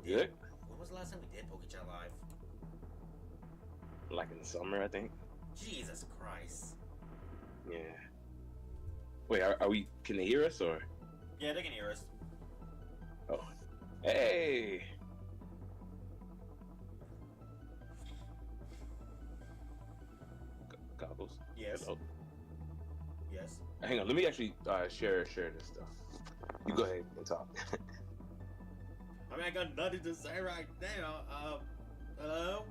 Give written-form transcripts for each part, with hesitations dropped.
good? When was the last time we did Pokechat Live? Like in the summer, I think. Jesus Christ. Yeah. Wait, are we? Can they hear us or? Yeah, they can hear us. Oh, hey, goggles. Yes. Hello. Yes. Hang on. Let me actually share this stuff. You go ahead and talk. I mean, I got nothing to say right now. Hello? Hello,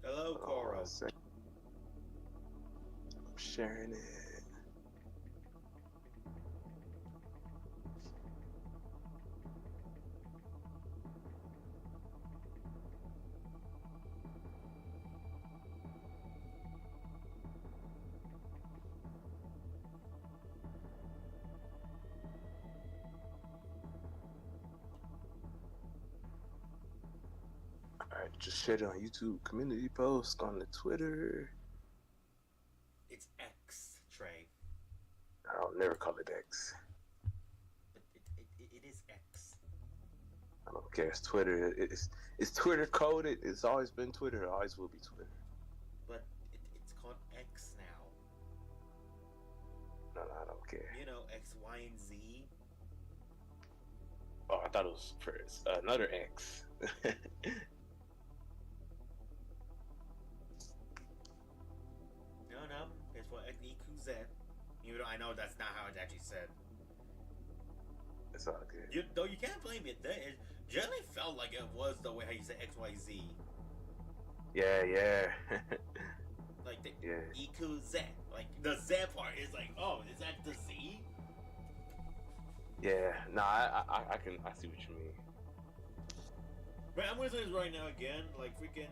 Oh, Coro. I'm sharing it. All right, just shared it on YouTube, community post on the Twitter. It's X, Trey. I'll never call it X. But it is X. I don't care. It's Twitter. It's Twitter coded. It's always been Twitter. It always will be Twitter. But it's called X now. No, I don't care. You know, X, Y, and Z. Oh, I thought it was for another X. No, it's for X, E, Q, Z. Even though I know that's not how it's actually said. It's all good. Though you can't blame it. It generally felt like it was the way how you say X, Y, Z. Yeah. Like the Yeah. E, Q, Z. Like the Z part is like, oh, is that the Z? Yeah. No, I see what you mean. But I'm gonna say this right now again, like freaking.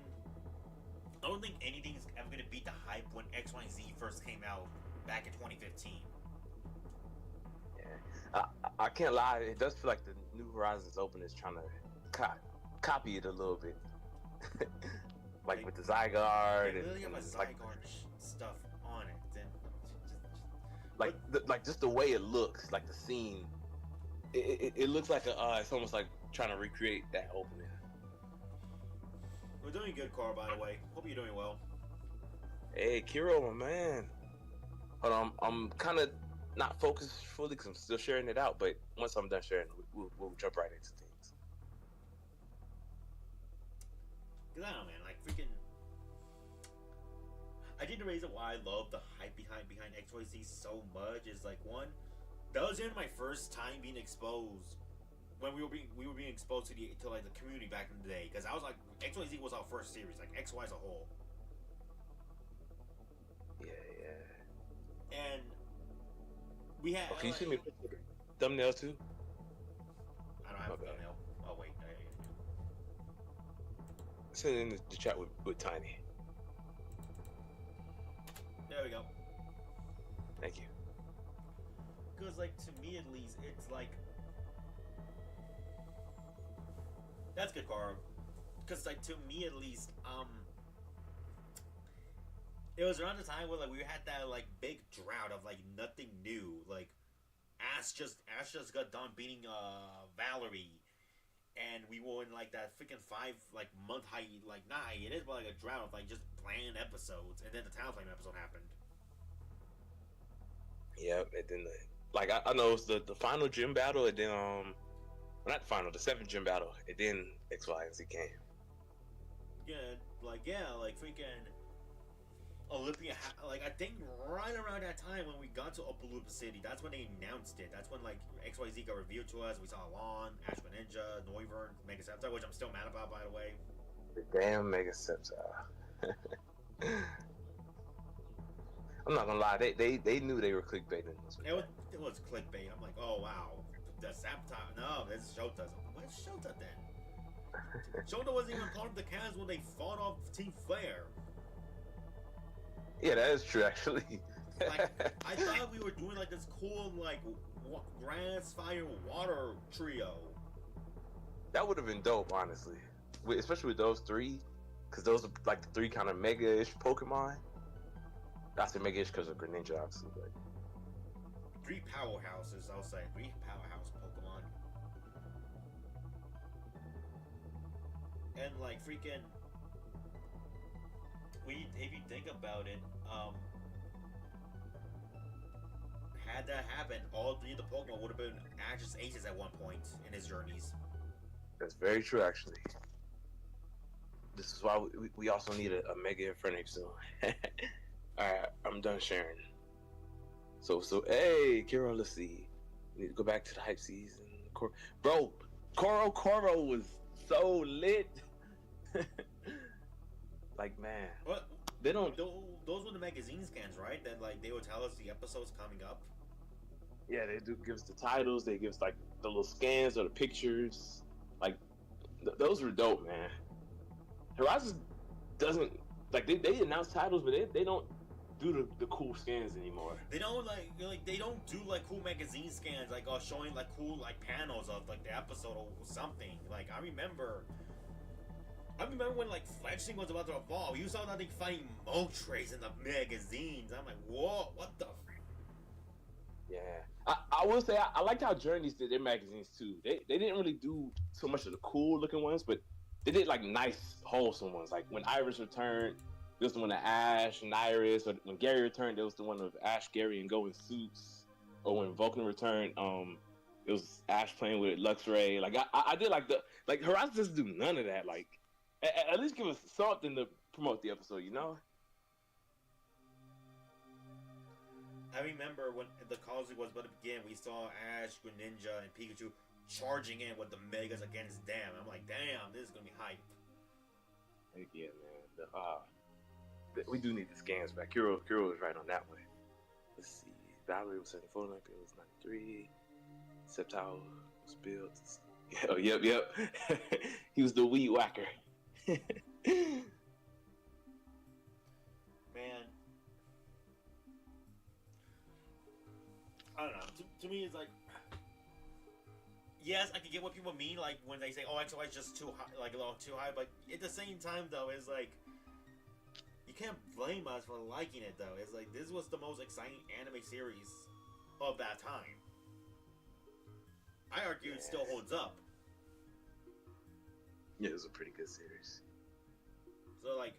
I don't think anything's ever gonna beat the hype when X, Y, and Z first came out back in 2015. Yeah. I can't lie. It does feel like the New Horizons Open is trying to copy it a little bit. Like with the They Zygarde really have a and like Zygarde stuff on it. Then, like just the way it looks, like the scene. It looks like it's almost like trying to recreate that opening. we're doing good, Carl. By the way, hope you're doing well. Hey, Kiro, my man. Hold on, I'm kind of not focused fully because I'm still sharing it out. But once I'm done sharing, we'll jump right into things. Cause I don't know, man. Like freaking. I think the reason why I love the hype behind XYZ so much is like one, that was in my first time being exposed when we were being exposed to like the community back in the day. Because I was like XYZ was our first series, like XY as a whole, Yeah. and we had. Oh, can you send me a thumbnail too? I don't have a thumbnail. Oh wait, Send it in the chat with Tiny. there we go. Thank you. Because like to me at least, it's like that's good, Carl. Because like to me at least, it was around the time where like we had that like big drought of like nothing new. Like Ash just got done beating Valerie, and we were in like that freaking 5 month like not hiatus, but like a drought of like just bland episodes, and then the Talonflame episode happened. Yeah, and then I know it's the final gym battle, and then not the final, the seventh gym battle, and then X, Y, and Z came. Yeah, like freaking Olympia. Like I think right around that time when we got to Opelupa City, that's when they announced it. That's when like XYZ got revealed to us. We saw Alon, Ash Ninja, Noivern, Mega Sceptile, which I'm still mad about, by the way. The damn Mega Sceptile. I'm not gonna lie, they knew they were clickbaiting us. It was clickbait. I'm like, oh wow, the Sceptile. No, this is Shota. Where's Shota then? Shonda wasn't even part of the cast when they fought off Team Flare. Yeah, that is true, actually. Like, I thought we were doing like this cool like grass, fire, water trio. That would have been dope, honestly. Especially with those three, because those are like the three kind of mega-ish Pokemon. I say mega-ish because of Greninja, obviously, but Three powerhouses, I'll say. Three powerhouse Pokemon. And like freaking, if you think about it, had that happened, all three of the Pokemon would have been Ash's aces at one point in his journeys. that's very true, actually. This is why we also need a Mega Infernape soon. Alright, I'm done sharing. So hey, Kiro, let's see. We need to go back to the hype season. Bro, Koro was so lit. Like, man. What? They don't. Those were the magazine scans, right? That like they would tell us the episodes coming up. Yeah, they do give us the titles. They give us like the little scans or the pictures. Like those were dope, man. Horizon doesn't like they announce titles, but they don't do the cool scans anymore. They don't like they don't do like cool magazine scans like showing like cool like panels of like the episode or something. Like I remember when like Fletchling was about to evolve, you saw that thing fighting Moltres in the magazines. I'm like, whoa, what the? Yeah, I will say I liked how Journeys did their magazines too. They didn't really do so much of the cool looking ones, but they did like nice wholesome ones. Like when Iris returned, it was the one of Ash and Iris. Or when Gary returned, it was the one of Ash, Gary, and Go in suits. Or when Vulcan returned, it was Ash playing with Luxray. Like I did like Horizon doesn't do none of that. Like at least give us something to promote the episode, you know? I remember when the Cosmic was about to begin, we saw Ash, Greninja, and Pikachu charging in with the Megas against them. I'm like, damn, this is gonna be hype. Heck yeah, man. We do need the scans back. Kiro was right on that one. Let's see. Valerie was 74, it was 93. Sceptile was built. Oh, yep. He was the weed whacker. Man. I don't know. To me, it's like, yes, I can get what people mean, like when they say, "Oh, XY is just too high, like a little too high." But at the same time, though, it's like you can't blame us for liking it. Though it's like this was the most exciting anime series of that time. I argue it still holds up. Yeah, it was a pretty good series. So like,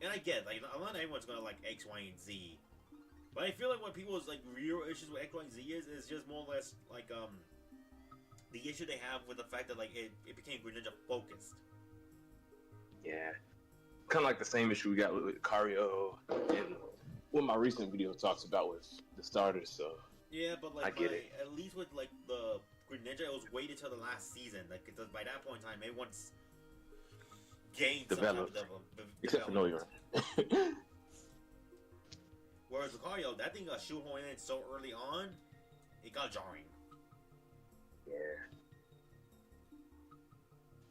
and I get like not everyone's gonna like X, Y, and Z. But I feel like when people's like real issues with X, Y, and Z is just more or less like the issue they have with the fact that like it became Greninja focused. Yeah, kind of like the same issue we got with Cario and what my recent video talks about with the starters. So yeah, but like I get it. At least with like the Greninja, it was waited till the last season. Like by that point in time, everyone's gained developed, some kind of except for Noyon. Whereas Lucario, that thing got shoehorned in so early on, it got jarring. Yeah.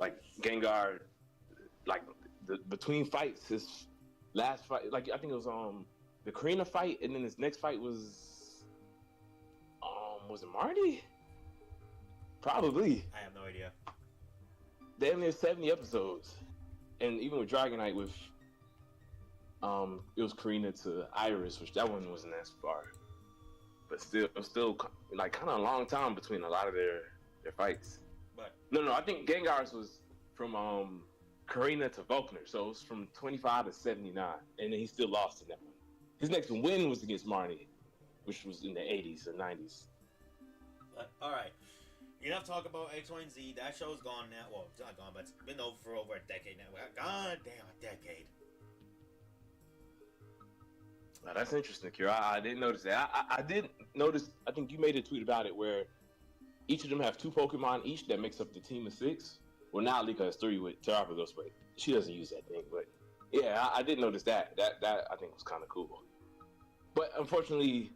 Like Gengar, like between fights, his last fight, like I think it was the Karina fight, and then his next fight was it Marty? Probably. I have no idea. Damn near 70 episodes, and even with Dragonite with. It was Karina to Iris, which that one wasn't as far, but still like kind of a long time between a lot of their fights. But no, I think Gengar's was from Karina to Volkner, so it was from 25 to 79, and then he still lost in that one. His next win was against Marnie, which was in the 80s or 90s. All right, enough talk about X, Y, and Z. That show's gone now. Well, it's not gone, but it's been over for over a decade now. God damn, a decade. Now, that's interesting, Kira. I didn't notice that. I did notice, I think you made a tweet about it where each of them have 2 Pokemon each that makes up the team of 6. Well, now Lika has 3 with Terrapagos, but she doesn't use that thing. But yeah, I did notice that. That I think was kind of cool. But unfortunately,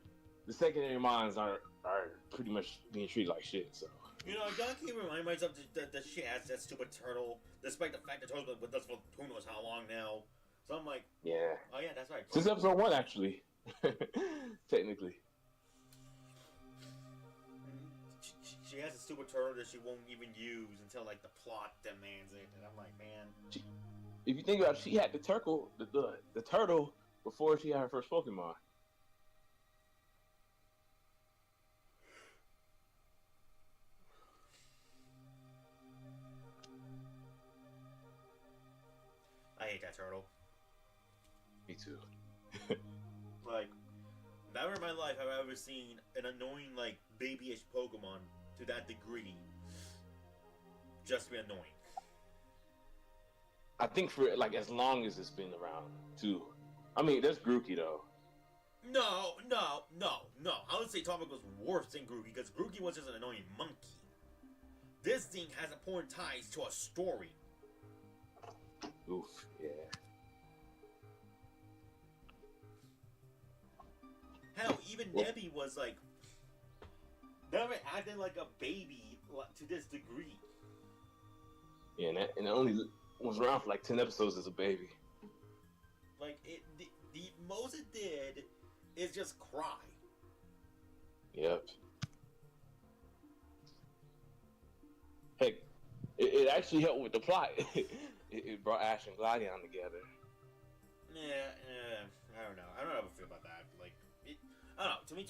the secondary mons are pretty much being treated like shit. So You know, I keep reminding myself that she has that stupid turtle, despite the fact that turtle's been with us for who knows how long now. So I'm like, Yeah. oh yeah, that's right. Since episode one, actually. Technically. She has a stupid turtle that she won't even use until like the plot demands it, and I'm like, man. If you think about it, she had the turtle before she had her first Pokemon. I hate that turtle. Me too. Like, never in my life have I ever seen an annoying, like, babyish Pokemon to that degree just to be annoying. I think for like as long as it's been around too. I mean, there's Grookey though. No. I would say Topic was worse than Grookey because Grookey was just an annoying monkey. This thing has important ties to a story. Oof, yeah. Hell, even Nebby was like never acting like a baby to this degree. Yeah, and it only was around for like 10 episodes as a baby. Like the most it did is just cry. Yep. Heck, it actually helped with the plot. it brought Ash and Gladion together. Yeah, I don't know. I don't know how I feel about that. Like, I don't know. To me,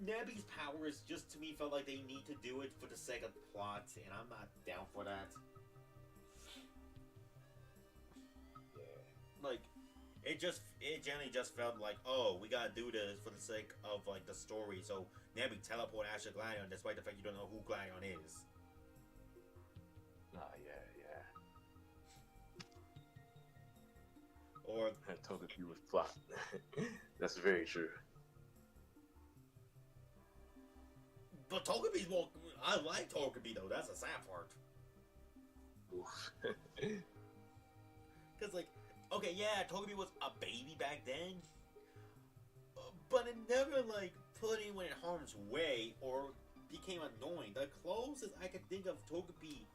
Nebby's powers just to me felt like they need to do it for the sake of the plot, and I'm not down for that. Yeah. Like, it generally just felt like, oh, we gotta do this for the sake of like the story. So Nebby teleport Ash to Gladion, despite the fact you don't know who Gladion is. Yeah. Or And Togepi was plot. That's very true. but Togepi's more. I like Togepi though. That's the sad part. Oof. Cause like, okay, yeah, Togepi was a baby back then, but it never like put anyone in harm's way or became annoying. The closest I could think of Togepi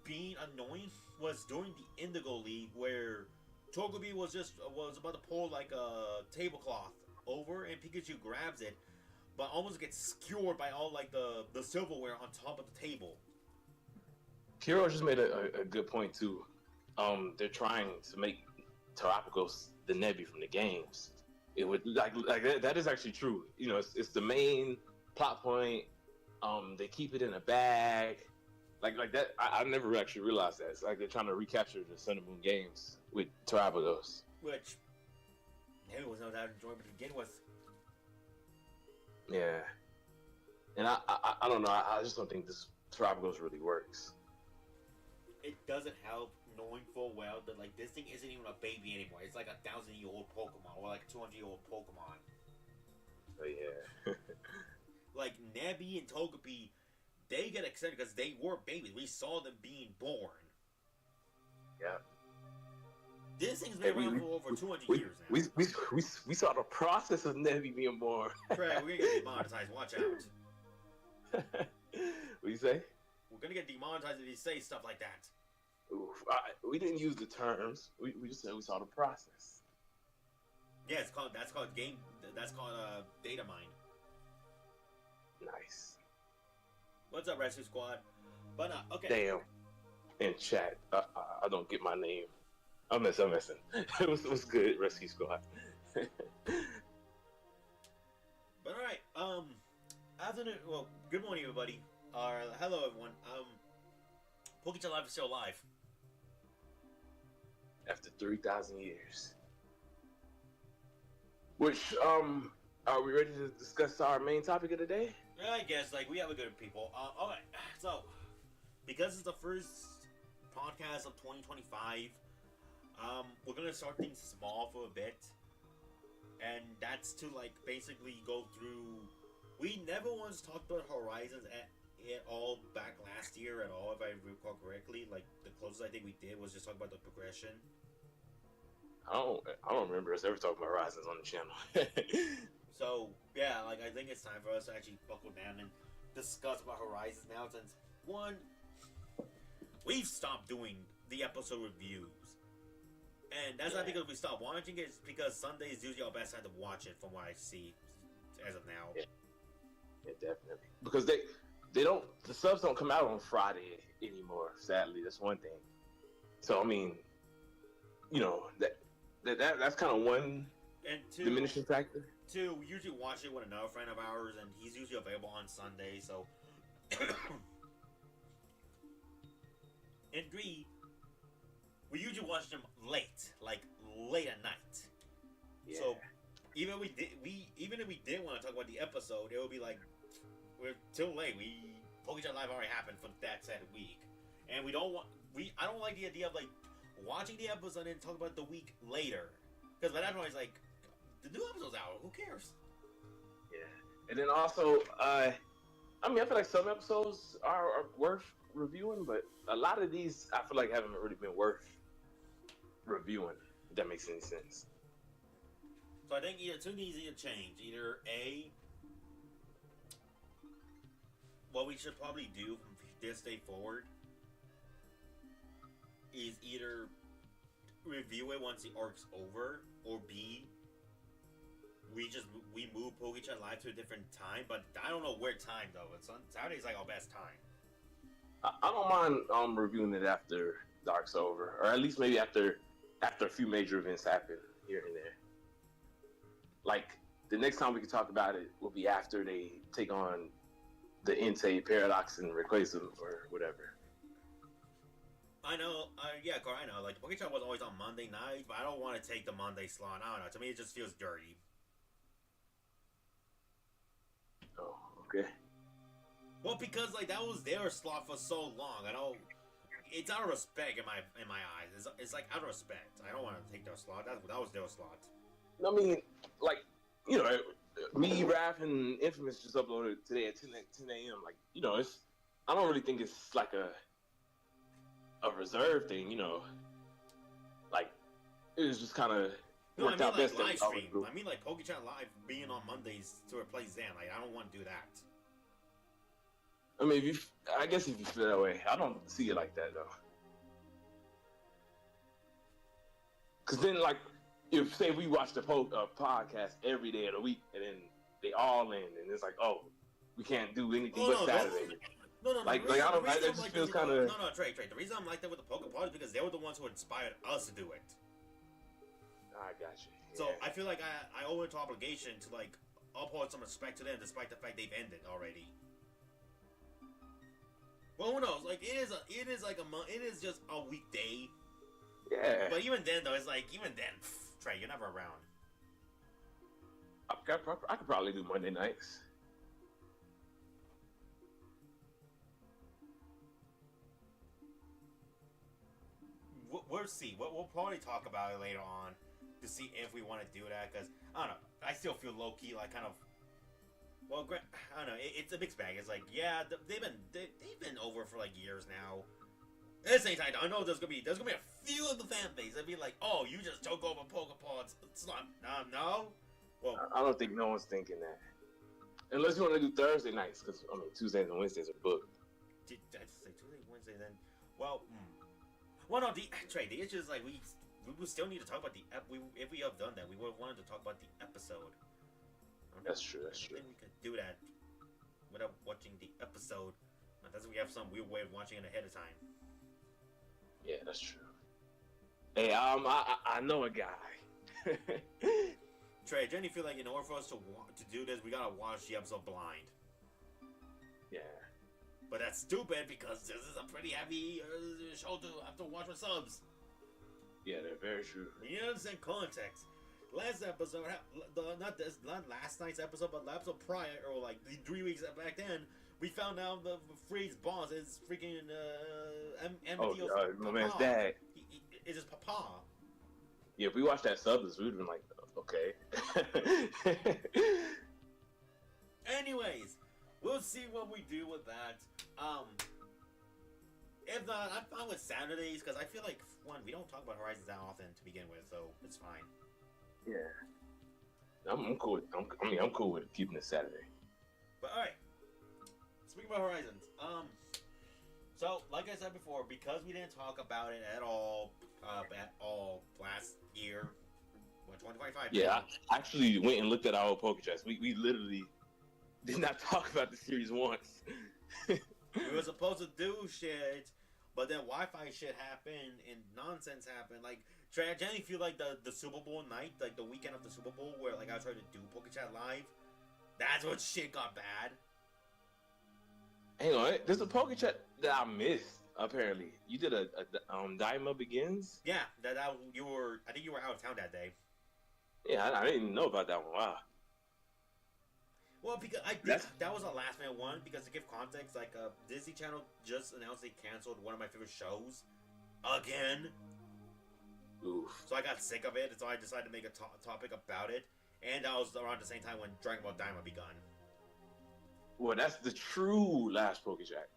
being annoying was during the Indigo League, where Togepi was about to pull like a tablecloth over, and Pikachu grabs it, but almost gets skewered by all like the silverware on top of the table. Kiro just made a good point too. They're trying to make Terapagos the Nebby from the games. It would like that is actually true. You know, it's the main plot point. They keep it in a bag, like that. I never actually realized that. It's like they're trying to recapture the Sun and Moon games with Terapagos, Which Nebby was not that enjoyable to begin with. yeah. And I don't know. I just don't think this Terapagos really works. It doesn't help knowing full well that like this thing isn't even a baby anymore. It's like 1,000-year-old Pokemon or like 200-year-old Pokemon. Oh yeah. Like Nebby and Togepi, they get excited because they were babies. We saw them being born. Yeah. This thing's been around for over 200 years now. We saw the process of Nebby being born. Fred, we're gonna get demonetized. Watch out. What you say? We're gonna get demonetized if you say stuff like that. Oof, we didn't use the terms. We just said we saw the process. Yeah, that's called data mine. Nice. What's up, Rescue Squad? But okay. Damn. In chat, I don't get my name. I'm messing. It was good, Rescue Squad. But alright, afternoon. Well, good morning, everybody. Hello, everyone. Pokechat Live is still alive. After 3,000 years. Which are we ready to discuss our main topic of the day? I guess like we have a good people. Alright, so because it's the first podcast of 2025, we're gonna start things small for a bit, and that's to like basically go through. We never once talked about Horizons at all back last year at all, if I recall correctly. Like the closest I think we did was just talk about the progression. I don't remember us ever talking about Horizons on the channel. So yeah, like I think it's time for us to actually buckle down and discuss about Horizons now, since one, we've stopped doing the episode reviews, and that's not because we stopped watching it. It's because Sunday is usually our best time to watch it, from what I see as of now. Yeah, definitely. Because the subs don't come out on Friday anymore. Sadly, that's one thing. So I mean, that's kind of one And two, diminishing factor. Two, we usually watch it with another friend of ours, and he's usually available on Sunday. So, and three, we usually watch them late, like late at night. Yeah. So even if we didn't want to talk about the episode, it would be like we're too late. Pokechat Live already happened for that said week, and I don't like the idea of like watching the episode and talk about the week later, because by that point it's like the new episode's out. Who cares? Yeah, and then also, I feel like some episodes are worth reviewing, but a lot of these I feel like haven't really been worth reviewing. If that makes any sense. So I think either two needs to change. Either A, what we should probably do from this day forward is either review it once the arc's over, or B, we move Pokechat Live to a different time, but I don't know where time though. Saturday's like our best time. I don't mind reviewing it after the arc's over, or at least maybe after a few major events happen here and there. Like the next time we can talk about it will be after they take on the Entei, Paradox, and Rayquaza or whatever. I know, yeah, Carl, I know. Like, the Pokechat was always on Monday night, but I don't want to take the Monday slot. I don't know. To me, it just feels dirty. Oh, okay. Well, because like that was their slot for so long. I don't. It's out of respect in my eyes. It's like out of respect. I don't want to take their slot. That was their slot. I mean, like, me, Raph, and Infamous just uploaded today at 10 a.m. Like, I don't really think it's like a reserve thing, Like, it was just kind of worked out best. Live stream. I mean, like Pokechat Live being on Mondays to replace Zan. Like, I don't want to do that. I mean, I guess if you feel that way, I don't see it like that though. Because then, like, if say we watch the podcast every day of the week, and then they all in, and it's like, oh, we can't do anything but Saturday. No. Like I don't. That just feels kind of. No, Trey. The reason I'm like that with the Pokepod is because they were the ones who inspired us to do it. I got you. Yeah. So I feel like I owe it to obligation to like uphold some respect to them, despite the fact they've ended already. Well, who knows? Like it is just a weekday. Yeah. But even then, though, it's like Trey, you're never around. I could probably do Monday nights. We'll see. We'll probably talk about it later on to see if we want to do that. Because I don't know. I still feel low key like kind of. Well, I don't know. It's a mixed bag. It's like they've been over for like years now. At the same time, I know there's gonna be a few of the fan base that'd be like, "Oh, you just took over Pokepods." It's not. No. Well, I don't think no one's thinking that. Unless you want to do Thursday nights, because I mean Tuesdays and Wednesdays are booked. Did I say Tuesday, Wednesday? Then, well, no. The issue is like we still need to talk about if we have done that, we would have wanted to talk about the episode. That's true. I think we could do that without watching the episode, unless we have some weird way of watching it ahead of time. Yeah, that's true. Hey, I know a guy. Trey, I generally feel like in order for us to do this, we gotta watch the episode blind. Yeah. But that's stupid because this is a pretty heavy show to have to watch with subs. Yeah, they're very true. You understand context. Last episode, not last night's episode, but the episode prior, or like 3 weeks back then, we found out the Freeze boss is freaking my man's dad. It's just Papa. Yeah, if we watched that sub, we would have been like, okay. Anyways, we'll see what we do with that. If not, I'm fine with Saturdays, because I feel like, one, we don't talk about Horizons that often to begin with, so it's fine. Yeah. I'm cool. I'm cool with keeping it Saturday. But all right, speaking about Horizons, so like I said before, because we didn't talk about it at all last year, 2025. Yeah, I actually went and looked at our old Pokechats. We literally did not talk about the series once. We were supposed to do shit, but then Wi-Fi shit happened and nonsense happened. Like, Trey, I generally feel like the Super Bowl night, like the weekend of the Super Bowl, where like I tried to do Pokechat live, that's when shit got bad. Hang on, there's a Pokechat that I missed. Apparently, you did a Daima Begins. Yeah, that you were. I think you were out of town that day. Yeah, I didn't even know about that one. Wow. Well, because I think that was a last minute one. Because to give context, like Disney Channel just announced they canceled one of my favorite shows again. Oof. So I got sick of it, and so I decided to make a topic about it. And that was around the same time when Dragon Ball Daima begun. Well, that's the true last Pokechat.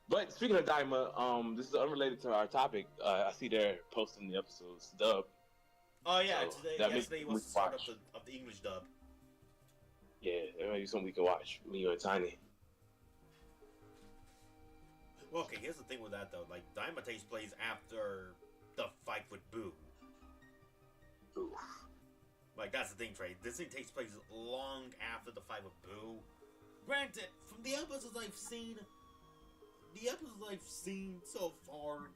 But speaking of Daima, this is unrelated to our topic. I see they're posting the episodes dubbed. Oh yeah, So yesterday was the start of the English dub. Yeah, that might be something we can watch. Me and Tiny. Well, okay, here's the thing with that though. Like, Daima takes place after the fight with Boo. Oof. Like, that's the thing, Trey. This thing takes place long after the fight with Boo. Granted, from the episodes I've seen so far,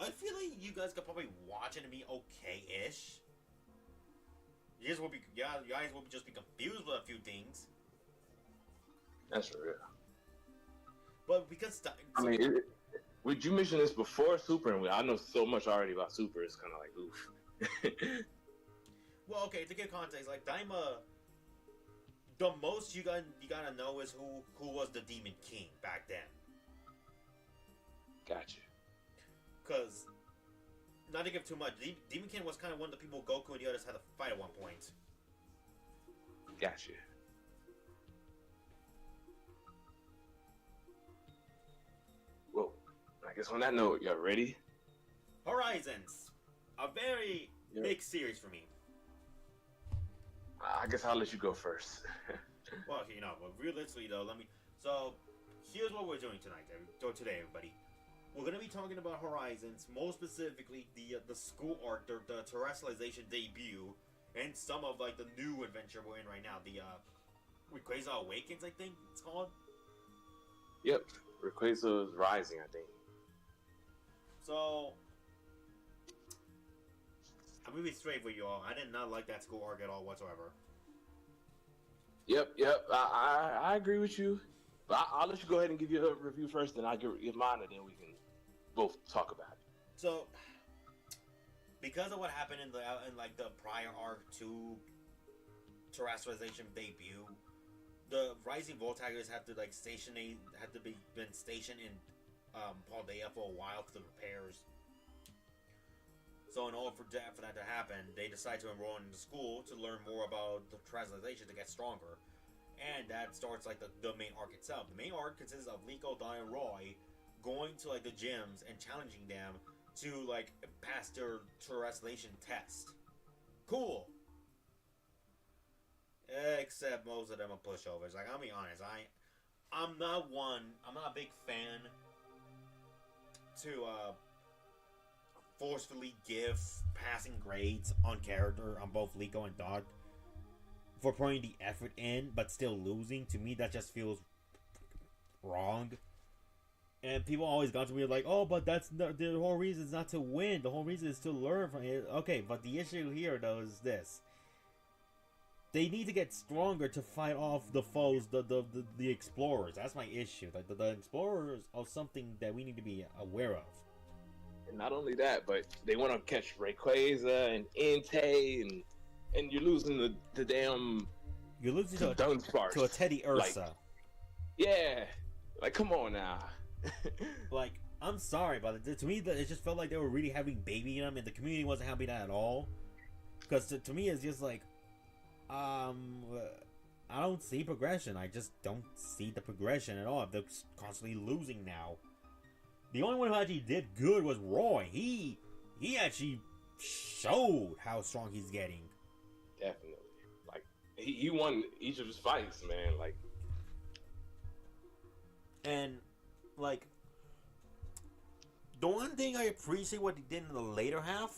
I feel like you guys could probably watch it and be okay-ish. You guys will just be confused with a few things. That's real. But because would you mention this before Super? And I know so much already about Super. It's kind of like oof. Well, okay, to give context, like Daima, the most you gotta know is who was the Demon King back then. Gotcha. Because, not to give too much, Demon King was kind of one of the people Goku and the others had to fight at one point. Gotcha. Well, I guess on that note, y'all ready? Horizons, a very big series for me. I guess I'll let you go first. Well, but realistically though, So, here's what we're doing today, everybody. We're gonna be talking about Horizons, more specifically the school arc, the terrestrialization debut, and some of like the new adventure we're in right now. The Rayquaza Awakens, I think it's called. Yep, Rayquaza's Rising, I think. So, I'm gonna be straight with you all. I did not like that school arc at all whatsoever. Yep. I agree with you. But I'll let you go ahead and give your review first, then I'll give mine, and then we can both talk about it. So, because of what happened in the prior arc to terrestrialization debut, the Rising Voltaggers had to been stationed in Paldea for a while for the repairs. So in order for that to happen, they decided to enroll in the school to learn more about the translation to get stronger. And that starts like the main arc itself. The main arc consists of Liko, Dai, and Roy going to like the gyms and challenging them to like pass their translation test. Cool. Except most of them are pushovers. Like, I'll be honest, I'm not a big fan to forcefully give passing grades on character on both Liko and Dot for putting the effort in but still losing. To me, that just feels wrong. And people always got to me like, oh, but that's the whole reason is not to win. The whole reason is to learn from it. Okay, but the issue here though is this: they need to get stronger to fight off the foes, the explorers. That's my issue. Like the explorers are something that we need to be aware of. And not only that, but they want to catch Rayquaza and Entei, and you're losing the damn. You're losing to a Teddy Ursa. Like, yeah, like come on now. Like, I'm sorry, but to me, it just felt like they were really having baby in them, and the community wasn't happy that at all. Because to me, it's just like, I don't see progression. I just don't see the progression at all. They're constantly losing now. The only one who actually did good was Roy. He actually showed how strong he's getting. Definitely. Like he won each of his fights, man. Like, and like the one thing I appreciate what they did in the later half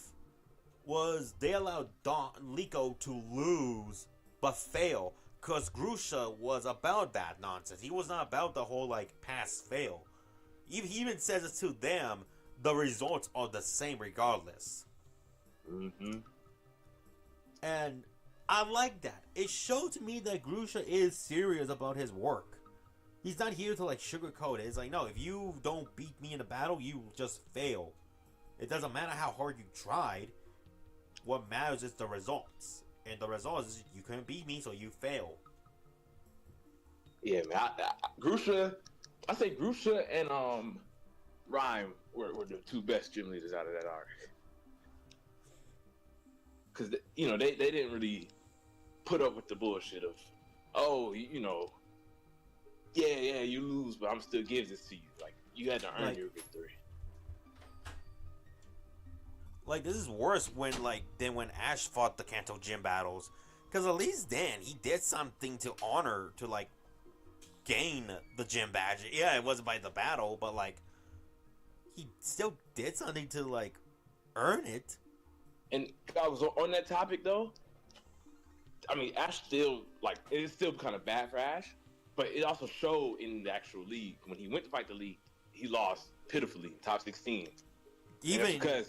was they allowed Liko to lose but fail, because Grusha was about that nonsense. He was not about the whole like pass fail. He even says it to them. The results are the same regardless. mm-hmm. And I like that. It showed to me that Grusha is serious about his work. He's not here to like sugarcoat it. It's like, no, if you don't beat me in a battle, you just fail. It doesn't matter how hard you tried. What matters is the results. And the results is you couldn't beat me, so you fail. Yeah, man. Grusha, I say Grusha and Rhyme were the two best gym leaders out of that arc. Because, they didn't really put up with the bullshit of, yeah, you lose, but I'm still gives this to you. Like, you had to earn your victory. Like, this is worse than when Ash fought the Kanto gym battles. Because at least then, he did something to honor, to, like, gain the gym badge. Yeah, it wasn't by the battle, but, like, he still did something to, like, earn it. And I was on that topic, though. I mean, Ash still, like, it is still kind of bad for Ash, but it also showed in the actual league. When he went to fight the league, he lost pitifully, top 16. Even because,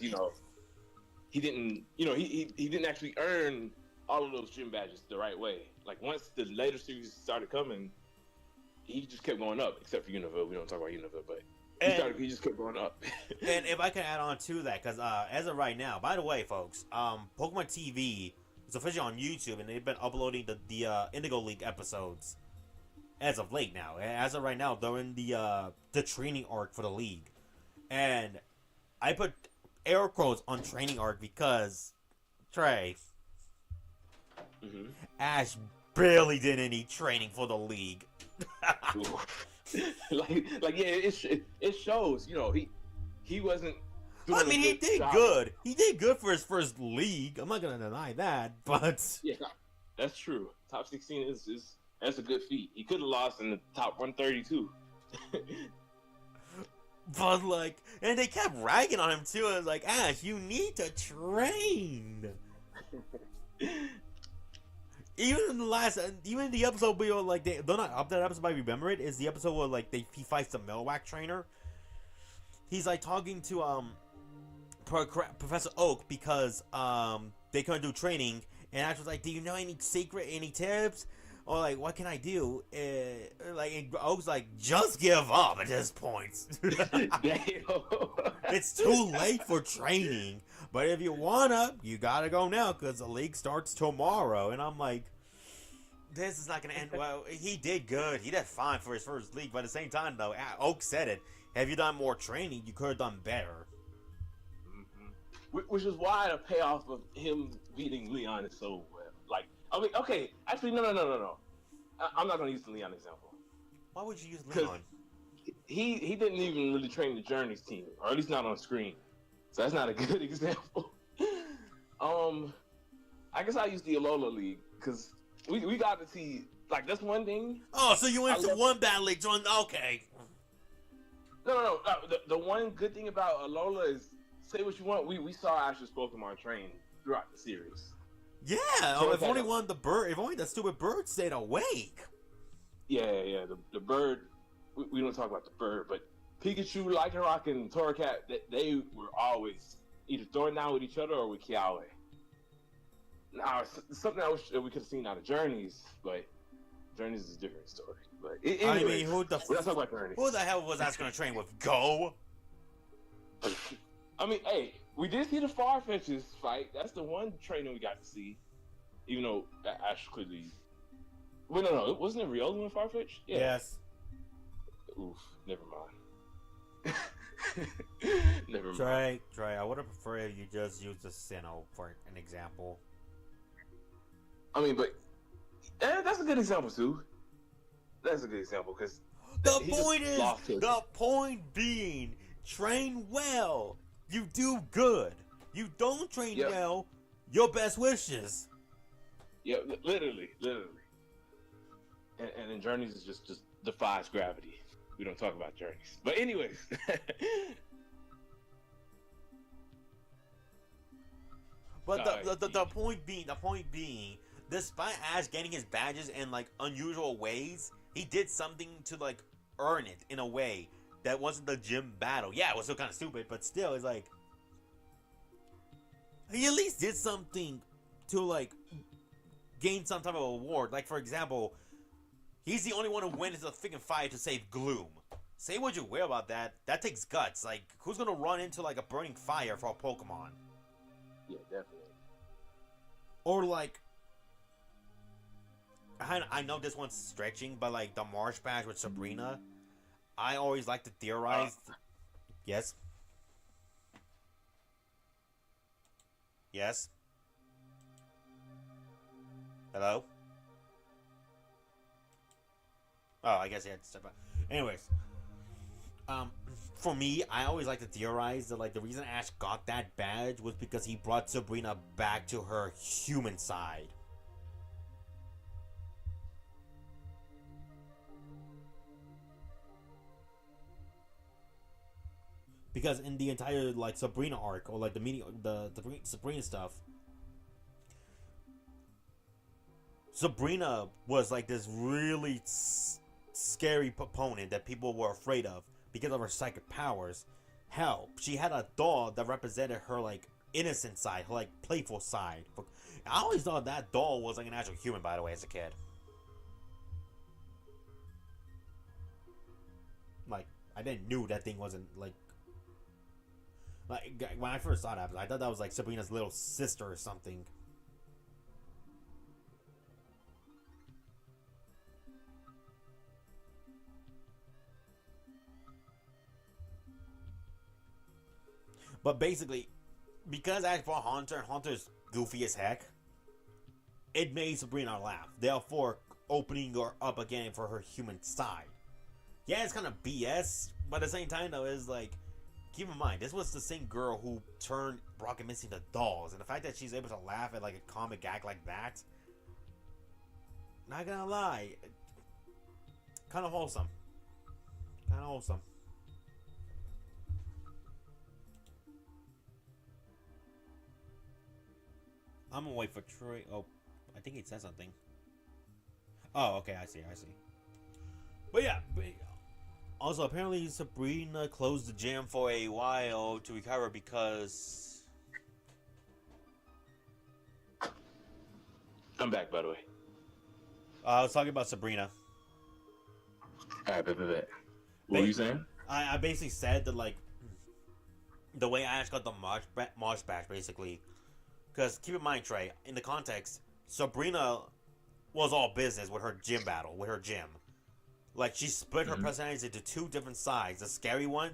he didn't, he didn't actually earn all of those gym badges the right way. Like, once the later series started coming, he just kept going up, except for Univille. We don't talk about Univille, but he just kept going up. And if I can add on to that, because as of right now, by the way, folks, Pokemon TV is officially on YouTube, and they've been uploading the Indigo League episodes as of late now. As of right now, they're in the training arc for the league. And I put air quotes on training arc because, Trey, Ash barely did any training for the league. it shows. He wasn't. I mean, he did good. He did good for his first league. I'm not gonna deny that, but yeah, that's true. Top 16 that's a good feat. He could have lost in the top 132. But and they kept ragging on him too. I was like, Ash, you need to train. Even the episode where they're not up that episode. I remember it is the episode where he fights the Melwack trainer. He's talking to Professor Oak because they couldn't do training, and Ash was like, "Do you know any tips?" Or what can I do? And Oak's like, just give up at this point. It's too late for training. But if you wanna, you gotta go now because the league starts tomorrow. And I'm like, this is not gonna end well. He did good. He did fine for his first league. But at the same time, though, Oak said it. Have you done more training, you could have done better. Mm-hmm. Which is why the payoff of him beating Leon is so well. Okay, actually, no. I'm not going to use the Leon example. Why would you use Leon? He didn't even really train the Journeys team, or at least not on screen. So that's not a good example. I guess I use the Alola League, because we got to see, that's one thing. Oh, so you went to one battle league, joined, okay. No. The one good thing about Alola is, say what you want, we saw Ash's Pokemon train throughout the series. Yeah, if only that stupid bird stayed awake. Yeah, the bird, we don't talk about the bird, but Pikachu, Lycanroc, and Torracat, they were always either throwing down with each other or with Kiawe. Now, something I wish we could have seen out of Journeys, but Journeys is a different story. But anyway, who the hell was Ash going to train with? Go? I mean, hey, we did see the Farfetch'd fight. That's the one training we got to see. Even though Ash clearly... Wait, no. Wasn't it Riolu and Farfetch? Yeah. Yes. Oof. Never mind. Never mind. Trey, I would have preferred you just use the Sinnoh for an example. I mean, but... that's a good example, too. That's a good example, because... The point being, train well. You do good. You don't train Yep. well. Your best wishes. Yeah, literally. And then Journeys is just defies gravity. We don't talk about Journeys. But anyways. But the point being, despite Ash getting his badges in like unusual ways, he did something to like earn it in a way that wasn't the gym battle. Yeah, it was still kind of stupid, but still, it's like he at least did something to like gain some type of award. Like for example, he's the only one who went into the freaking fight to save Gloom. Say what you will about that. That takes guts. Like, who's gonna run into like a burning fire for a Pokemon? Yeah, definitely. Or like, I know this one's stretching, but like the Marsh Badge with Sabrina, I always like to theorize. Yes. Yes. Hello. Oh, I guess he had to step out. Anyways, for me, I always like to theorize that like the reason Ash got that badge was because he brought Sabrina back to her human side. Because in the entire like Sabrina arc or like the Sabrina stuff, Sabrina was like this really scary opponent that people were afraid of because of her psychic powers. Hell, she had a doll that represented her like innocent side, her like playful side. I always thought that doll was like an actual human, by the way, as a kid. Like, I didn't knew that thing wasn't like when I first saw that, I thought that was like Sabrina's little sister or something. But basically, because Ash brought Haunter and Haunter's goofy as heck, it made Sabrina laugh. Therefore, opening her up again for her human side. Yeah, it's kind of BS, but at the same time, though, it's like, keep in mind, this was the same girl who turned Brock and Misty into dolls, and the fact that she's able to laugh at like a comic gag like that, not gonna lie, kind of wholesome. Kind of wholesome. I'm gonna wait for Troy. Oh, I think he said something. Oh, okay, I see. But yeah, also apparently Sabrina closed the gym for a while to recover because... I'm back, by the way. I was talking about Sabrina. Alright, bet. What were you saying? I basically said that, like, the way Ash got the Marsh Badge, basically. Because keep in mind, Trey, in the context, Sabrina was all business with her gym battle, with her gym. Like, she split her personalities into two different sides. The scary one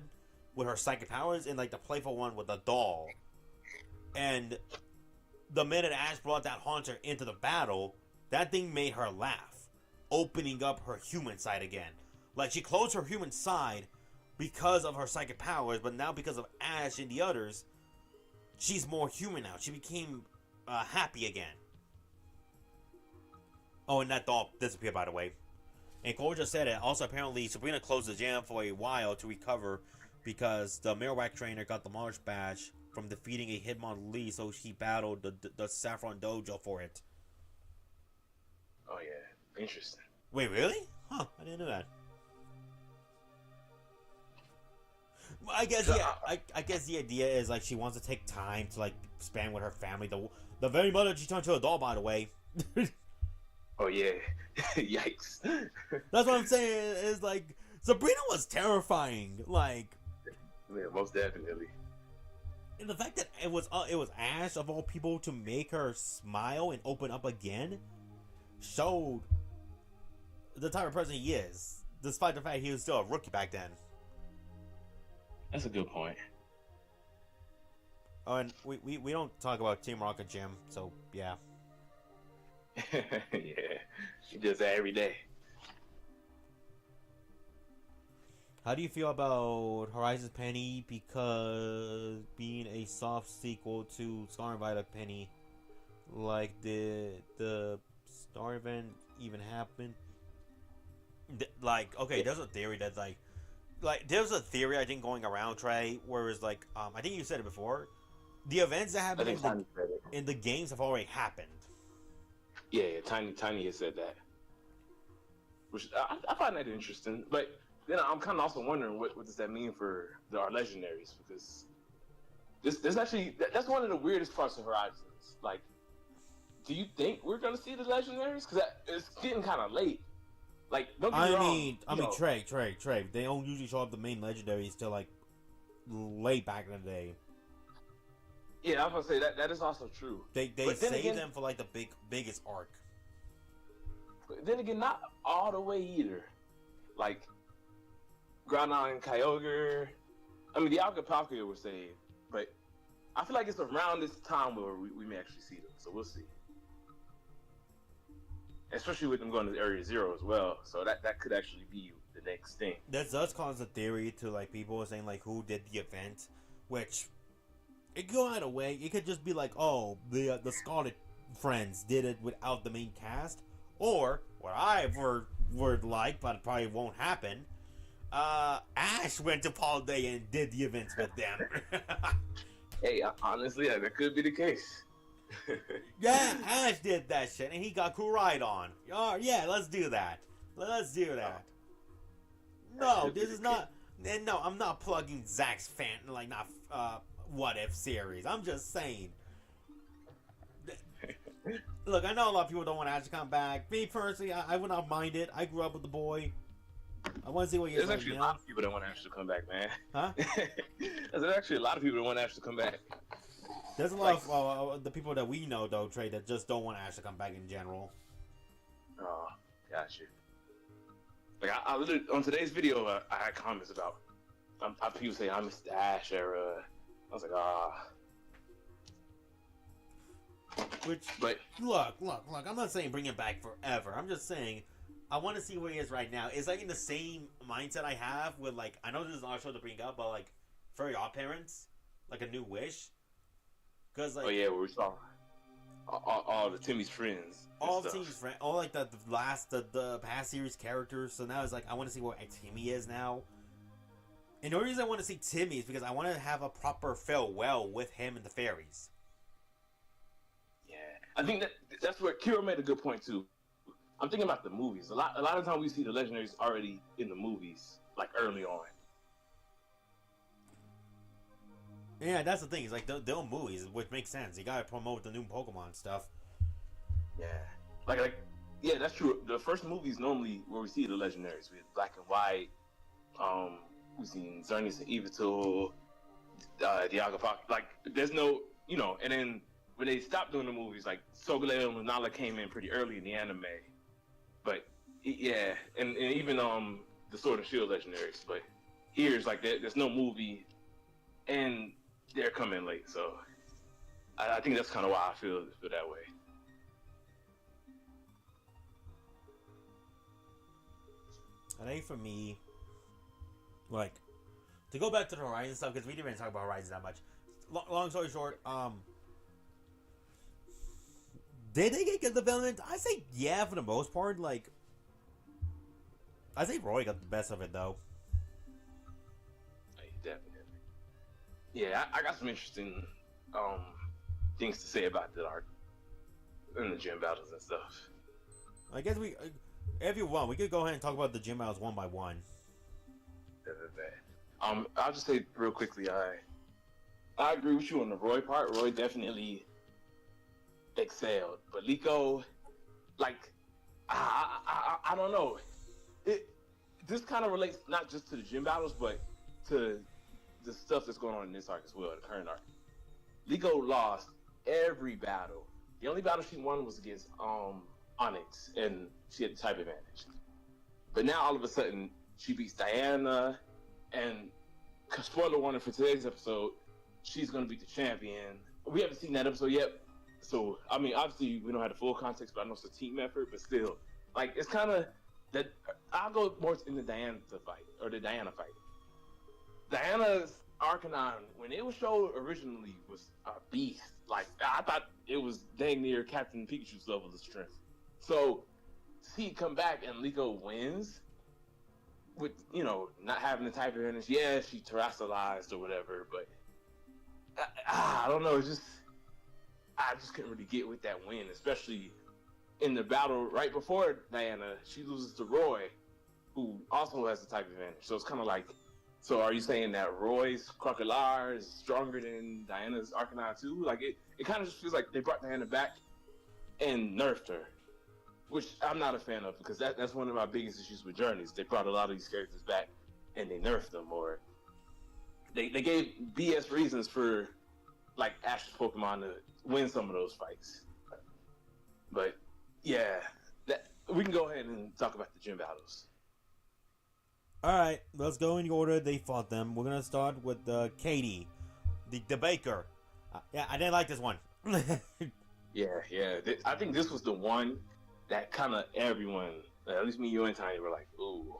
with her psychic powers and, like, the playful one with the doll. And the minute Ash brought that Haunter into the battle, that thing made her laugh, opening up her human side again. Like, she closed her human side because of her psychic powers, but now because of Ash and the others, she's more human now. She became happy again. Oh, and that doll disappeared, by the way. And Cole just said it. Also, apparently, Sabrina closed the gym for a while to recover because the Marowak trainer got the Marsh Badge from defeating a Hitmonlee, so he battled the Saffron Dojo for it. Oh, yeah. Interesting. Wait, really? Huh, I didn't know that. I guess, yeah, I guess the idea is, like, she wants to take time to, like, spend with her family. The very mother she turned to a doll, by the way. Oh, yeah. Yikes. That's what I'm saying, is, like, Sabrina was terrifying. Like... Yeah, most definitely. And the fact that it was Ash, of all people, to make her smile and open up again, showed the type of person he is, despite the fact he was still a rookie back then. That's a good point. Oh, and we don't talk about Team Rocket Gym, so yeah. Yeah, she does that every day. How do you feel about Horizon Penny because being a soft sequel to Star Violet Penny? Like, did the Star event even happen? Like, okay, Yeah, there's a theory that's like there's a theory I think going around Trey, where it's like, I think you said it before. The events that I happen think Tiny said it. in the games have already happened. Yeah, Tiny has said that, which I find that interesting. But then I'm kind of also wondering what does that mean for our legendaries, because there's actually that's one of the weirdest parts of Horizons. Like, do you think we're gonna see the legendaries? Because it's getting kind of late. Like, don't get me wrong. I mean, Trey. They don't usually show up the main legendaries till like late back in the day. Yeah, I was gonna say that is also true. They save them for like the biggest arc. But then again, not all the way either. Like, Groudon and Kyogre. I mean, the Alcapalkia were saved, but I feel like it's around this time where we may actually see them. So we'll see. Especially with them going to Area Zero as well. So that could actually be the next thing. That does cause a theory to like people saying like who did the event, which it could go either way. It could just be like, oh, the Scarlet friends did it without the main cast, or what I would like, but it probably won't happen. Ash went to Paul Day and did the events with them. Hey, honestly, that could be the case. Yeah, Ash did that shit, and he got Kouraidon. Oh, yeah, let's do that. Let's do that. No, this is not. And no, I'm not plugging Zach's what if series. I'm just saying. Look, I know a lot of people don't want Ash to come back. Me personally, I would not mind it. I grew up with the boy. I want to see what he is. There's actually a lot of people that want Ash to come back, man. Huh? There's actually a lot of people that want Ash to come back. There's a lot of the people that we know, though, Trey, that just don't want Ash to come back in general. Oh, got you. Like, I literally, on today's video, I had comments about people say I miss the Ash era. I was like, But look, I'm not saying bring him back forever. I'm just saying I want to see where he is right now. It's like in the same mindset I have with, like, I know this is not a show to bring up, but like Fairy Odd Parents, like A New Wish. Cause like, oh yeah, we saw all the Timmy's friends. All the Timmy's friends, all like the past series characters. So now it's like I want to see where Timmy is now. And the only reason I want to see Timmy is because I want to have a proper farewell with him and the fairies. Yeah, I think that's where Kira made a good point too. I'm thinking about the movies. A lot of times we see the legendaries already in the movies, like early on. Yeah, that's the thing. It's like they're movies, which makes sense. You gotta promote the new Pokemon stuff. Yeah, like yeah, that's true. The first movies normally where we see the legendaries with Black and White. We've seen Xerneas and Yveltal, Dialga. Like, there's no, and then when they stopped doing the movies, like Solgaleo and Lunala came in pretty early in the anime. But yeah, and even the Sword and Shield legendaries. But here's like there's no movie, and they're coming late. So I think that's kind of why I feel that way. I think for me, like, to go back to the Horizon stuff, because we didn't even talk about Horizon that much. Long story short, did they get good development? I say yeah for the most part. Like, I say Roy got the best of it though. Definitely. Yeah, I got some interesting things to say about the art in the gym battles and stuff. I guess if you want, we could go ahead and talk about the gym battles one by one. I'll just say real quickly, I agree with you on the Roy part. Roy definitely excelled, but Liko, like, I don't know. This kind of relates not just to the gym battles, but to the stuff that's going on in this arc as well, the current arc. Liko lost every battle. The only battle she won was against Onyx, and she had the type advantage. But now all of a sudden she beats Diana, and spoiler warning for today's episode, she's gonna beat the champion. We haven't seen that episode yet, so I mean obviously we don't have the full context, but I know it's a team effort. But still, like, it's kind of that I'll go more in the Diana fight or the Diana fight. Diana's Arcanine, when it was showed originally, was a beast. Like I thought it was dang near Captain Pikachu's level of strength. So see it come back and Liko wins with not having the type advantage. Yeah, she terrestrialized or whatever, but I don't know. It's just I just couldn't really get with that win, especially in the battle right before Diana. She loses to Roy, who also has the type advantage. So it's kind of like, so are you saying that Roy's Crocodile is stronger than Diana's Arcanine too? Like it kind of just feels like they brought Diana back and nerfed her, which I'm not a fan of because that's one of my biggest issues with Journeys. They brought a lot of these characters back and they nerfed them, or they gave BS reasons for like Ash's Pokemon to win some of those fights. But yeah, we can go ahead and talk about the gym battles. Alright, let's go in the order they fought them. We're gonna start with Katie, the baker. Yeah, I didn't like this one. Yeah. I think this was the one that kind of everyone, at least me, you, and Tanya, were like, ooh.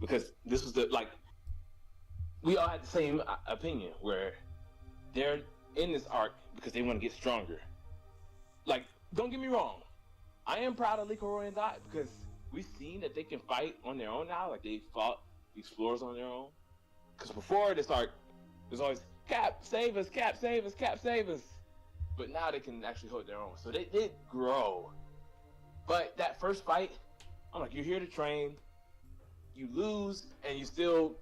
Because this was we all had the same opinion, where they're in this arc because they want to get stronger. Like, don't get me wrong, I am proud of Liko, Roy, and Dot because we've seen that they can fight on their own now. Like, they fought the Explorers on their own. Because before this arc, there's always, Cap, save us, Cap, save us, Cap, save us. But now they can actually hold their own. So they did grow. But that first fight, I'm like, you're here to train. You lose, and you still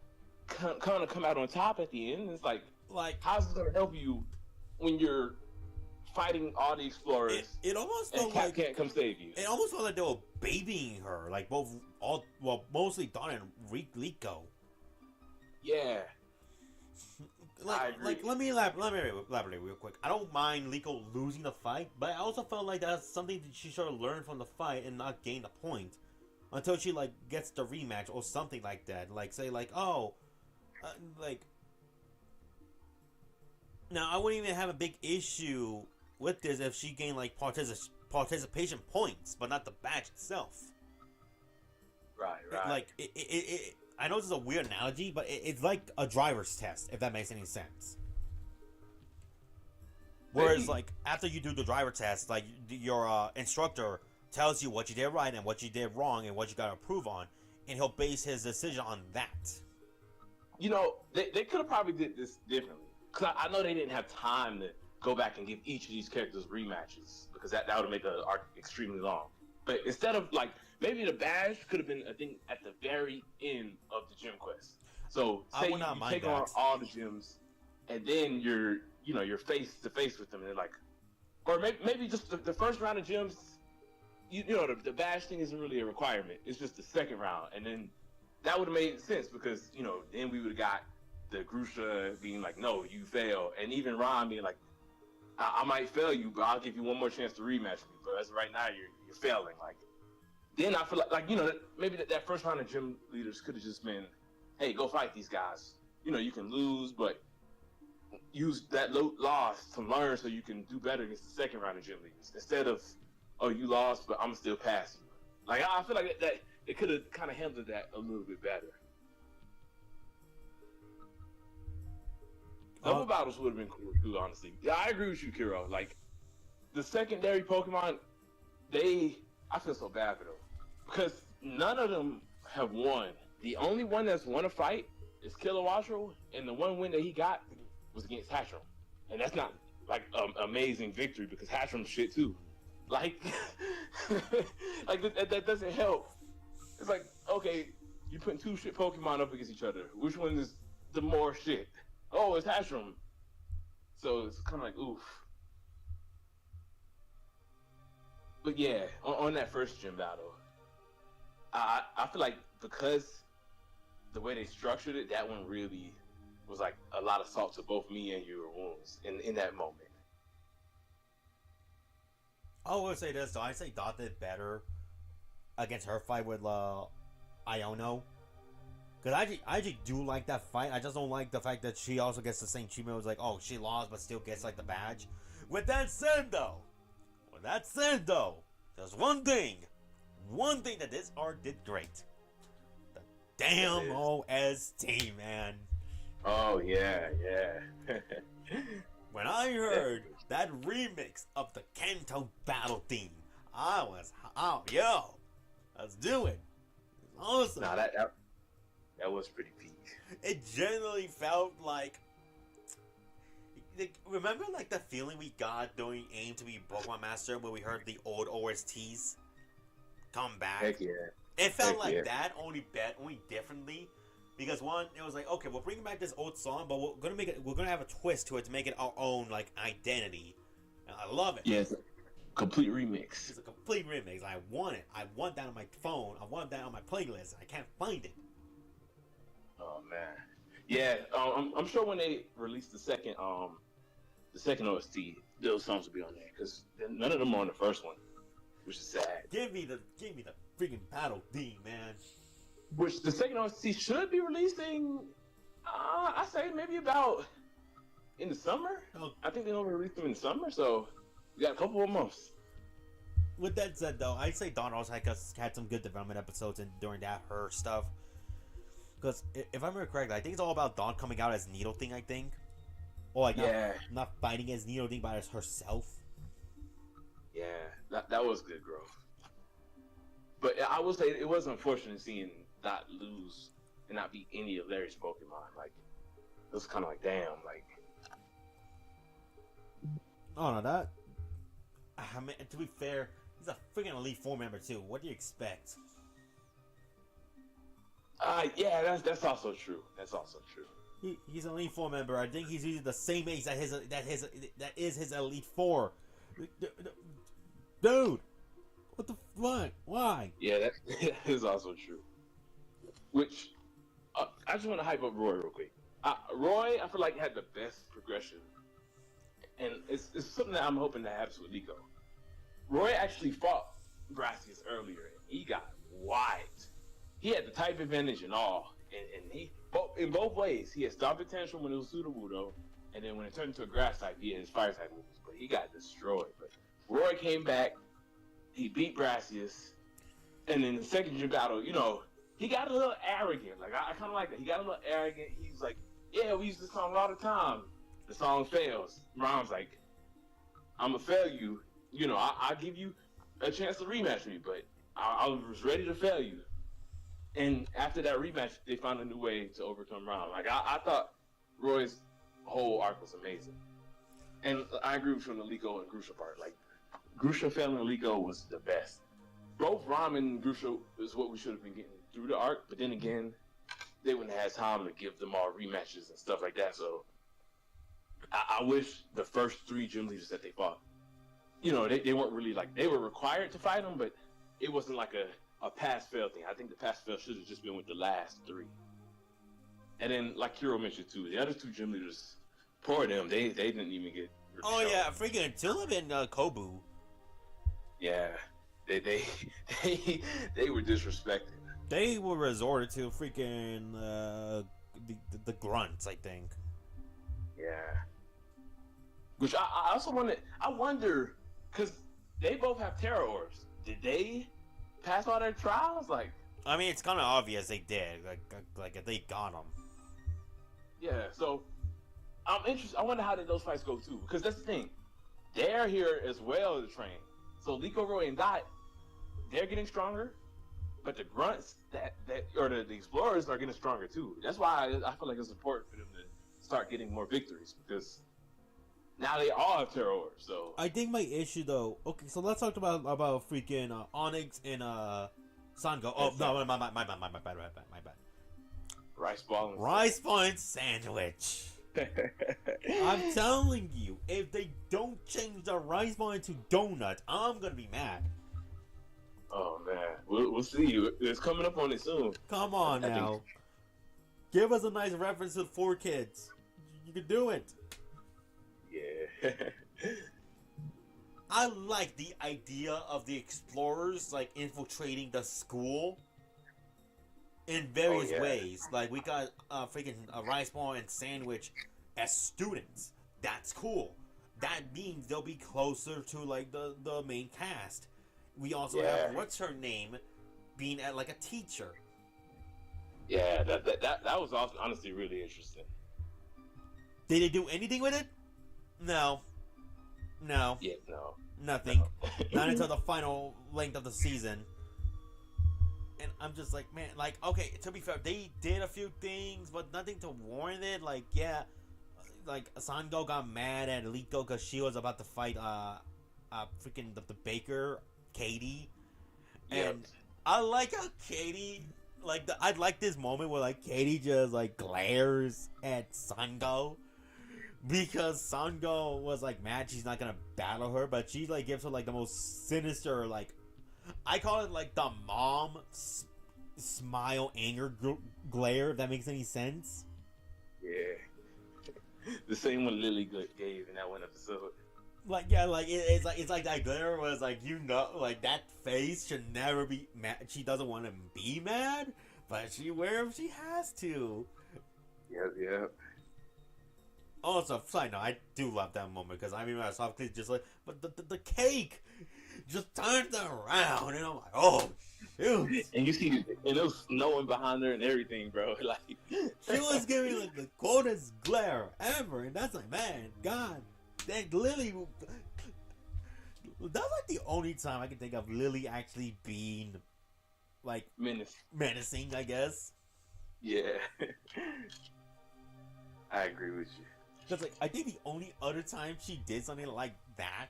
kind of come out on top at the end. It's like how's this going to help you when you're fighting all the Explorers? It almost and felt Cap like can't come save you. It almost felt like they were babying her, like mostly Dawn and Liko. Yeah. Let me elaborate real quick. I don't mind Liko losing the fight, but I also felt like that's something that she should have learned from the fight and not gain the point until she gets the rematch or something like that. Like say now I wouldn't even have a big issue with this if she gained participation points, but not the badge itself. Right. I know this is a weird analogy, but it's like a driver's test, if that makes any sense. Whereas, after you do the driver test, your instructor tells you what you did right and what you did wrong and what you got to improve on, and he'll base his decision on that. They could have probably did this differently. Because I know they didn't have time to go back and give each of these characters rematches, because that would make the arc extremely long. But instead of, maybe the badge could have been, I think, at the very end of the gym quest. So say you take on all the gyms, and then you're face to face with them, and they're or maybe just the first round of gyms. The badge thing isn't really a requirement. It's just the second round, and then that would have made sense because then we would have got the Grusha being like, no, you fail, and even Ron being like, I might fail you, but I'll give you one more chance to rematch me. But as of right now, you're failing. Then I feel maybe that first round of gym leaders could have just been, hey, go fight these guys. You can lose, but use that loss to learn so you can do better against the second round of gym leaders. Instead of, oh, you lost, but I'm still past you. I feel like that they could have kind of handled that a little bit better. Double battles would have been cool too, honestly. Yeah, I agree with you, Kiro. The secondary Pokemon, I feel so bad for them. Because none of them have won. The only one that's won a fight is Kilowattrel, and the one win that he got was against Hatchram. And that's not, amazing victory, because Hatchram's shit too. That doesn't help. It's okay, you're putting two shit Pokemon up against each other. Which one is the more shit? Oh, it's Hatchram. So it's kind of oof. But yeah, on that first gym battle, I feel like because the way they structured it, that one really was a lot of salt to both me and your wounds in that moment. I would say this though. I say Dot did better against her fight with Iono. Because I actually do like that fight. I just don't like the fact that she also gets the same treatment. It was she lost but still gets the badge. With that said though, there's one thing. one thing that this arc did great. The damn OST, man. Oh yeah. When I heard that remix of the Kanto battle theme, I was, oh, yo, let's do it. It's awesome. Nah, that was pretty peak. It generally felt like, remember like the feeling we got during Aim to be Pokemon Master when we heard the old OSTs come back? Heck yeah. It felt like that, only differently. Because one, it was like, okay, we're bringing back this old song, but we're gonna have a twist to it to make it our own like identity. And I love it. Yes, complete remix. It's a complete remix. I want it. I want that on my phone. I want that on my playlist. I can't find it. Oh man, yeah. I'm sure when they release the second OST, those songs will be on there because none of them are on the first one, which is sad. Give me the freaking battle theme, man. Which the second OST should be releasing. I say maybe about in the summer. Oh. I think they're gonna release them in the summer, so we got a couple of months. With that said, though, I'd say Dawn also had some good development episodes during that her stuff. Because if I remember correctly, I think it's all about Dawn coming out as Needle Thing. I think, or like not fighting as Needle Thing, but as herself. Yeah, that was good growth. But I will say it was unfortunate seeing Dot lose and not beat any of Larry's Pokemon. Like, it was kind of like, damn, like. Oh no, that. I mean, to be fair, he's a freaking Elite Four member too. What do you expect? Yeah, that's also true. That's also true. He's an Elite Four member. I think he's using the same age that is his Elite Four. Dude, what the fuck? Why? Yeah, that is also true. Which I just want to hype up Roy real quick. Roy, I feel like had the best progression, and it's something that I'm hoping that happens with Nico. Roy actually fought Brassius earlier, and he got wiped. He had the type advantage and all, and he in both ways. He had Stomp and Tantrum when it was Sudowoodo, and then when it turned into a grass type, he had his fire type moves, but he got destroyed. But Roy came back, he beat Brassius, and in the second gym battle, he got a little arrogant. Like, I kind of like that. He got a little arrogant. He was like, yeah, we use this song all the time. The song fails. Rom's like, I'm going to fail you. I'll give you a chance to rematch me, but I was ready to fail you. And after that rematch, they found a new way to overcome Rom. Like, I thought Roy's whole arc was amazing. And I agree with you on the Liko and Grusha part. Like, Grusha failing Liko was the best. Both Rom and Grusha is what we should have been getting through the arc, but then again, they wouldn't have had time to give them all rematches and stuff like that. So I wish the first 3 gym leaders that they fought, they weren't really like, they were required to fight them, but it wasn't like a pass-fail thing. I think the pass-fail should have just been with the last 3. And then, like Kiro mentioned too, the other 2 gym leaders, poor them, they didn't even get. Oh yeah, freaking Tulip and Kobu. Yeah, they were disrespected. They were resorted to freaking the grunts, I think. Yeah. Which I also wonder, because they both have Terror Orbs. Did they pass all their trials? Like, I mean, it's kind of obvious they did. Like they got them. Yeah. So I'm interested. I wonder how did those fights go too? Because that's the thing. They're here as well to train. So Liko, Roy, and Dot, they're getting stronger. But the grunts or the explorers are getting stronger too. That's why I feel like it's important for them to start getting more victories, because now they all have Terror Orbs. So I think my issue though. Okay, so let's talk about freaking Onyx and Sango. Oh no, my bad. Rice ball and sandwich. I'm telling you, if they don't change the rice ball into donut, I'm gonna be mad. Oh man, we'll see. It's coming up on it soon. Come on now, give us a nice reference to 4 kids. You can do it. Yeah. I like the idea of the explorers like infiltrating the school in various ways. Like, we got freaking rice ball and sandwich as students. That's cool. That means they'll be closer to like the main cast. We also have what's her name being at like a teacher. Yeah, that was also honestly really interesting. Did they do anything with it? No. No. Yeah, no. Nothing. Not until the final length of the season. And I'm just like, man, like, okay, to be fair, they did a few things, but nothing to warrant it. Like, yeah, like, Sango got mad at Liko because she was about to fight, freaking the baker, Katie. And I like how Katie, like, I'd like this moment where, like, Katie just, like, glares at Sango. Because Sango was, like, mad she's not gonna battle her, but she, like, gives her, like, the most sinister, like, I call it, like, the mom smile anger glare, if that makes any sense. Yeah. The same one Lily gave in that one episode. Like, yeah, like, it's like that glare was, like, you know, like, that face should never be mad. She doesn't want to be mad, but she wears if she has to. Yeah. Also, side note, I do love that moment because I mean, I saw just like, but the cake just turns around, and I'm like, oh shoot! And you see, and it was snowing behind her and everything, bro. Like, she was giving like the coldest glare ever, and that's like, man, God, that Lily. That's like the only time I can think of Lily actually being like menacing, I guess. Yeah, I agree with you. Because, like, I think the only other time she did something like that,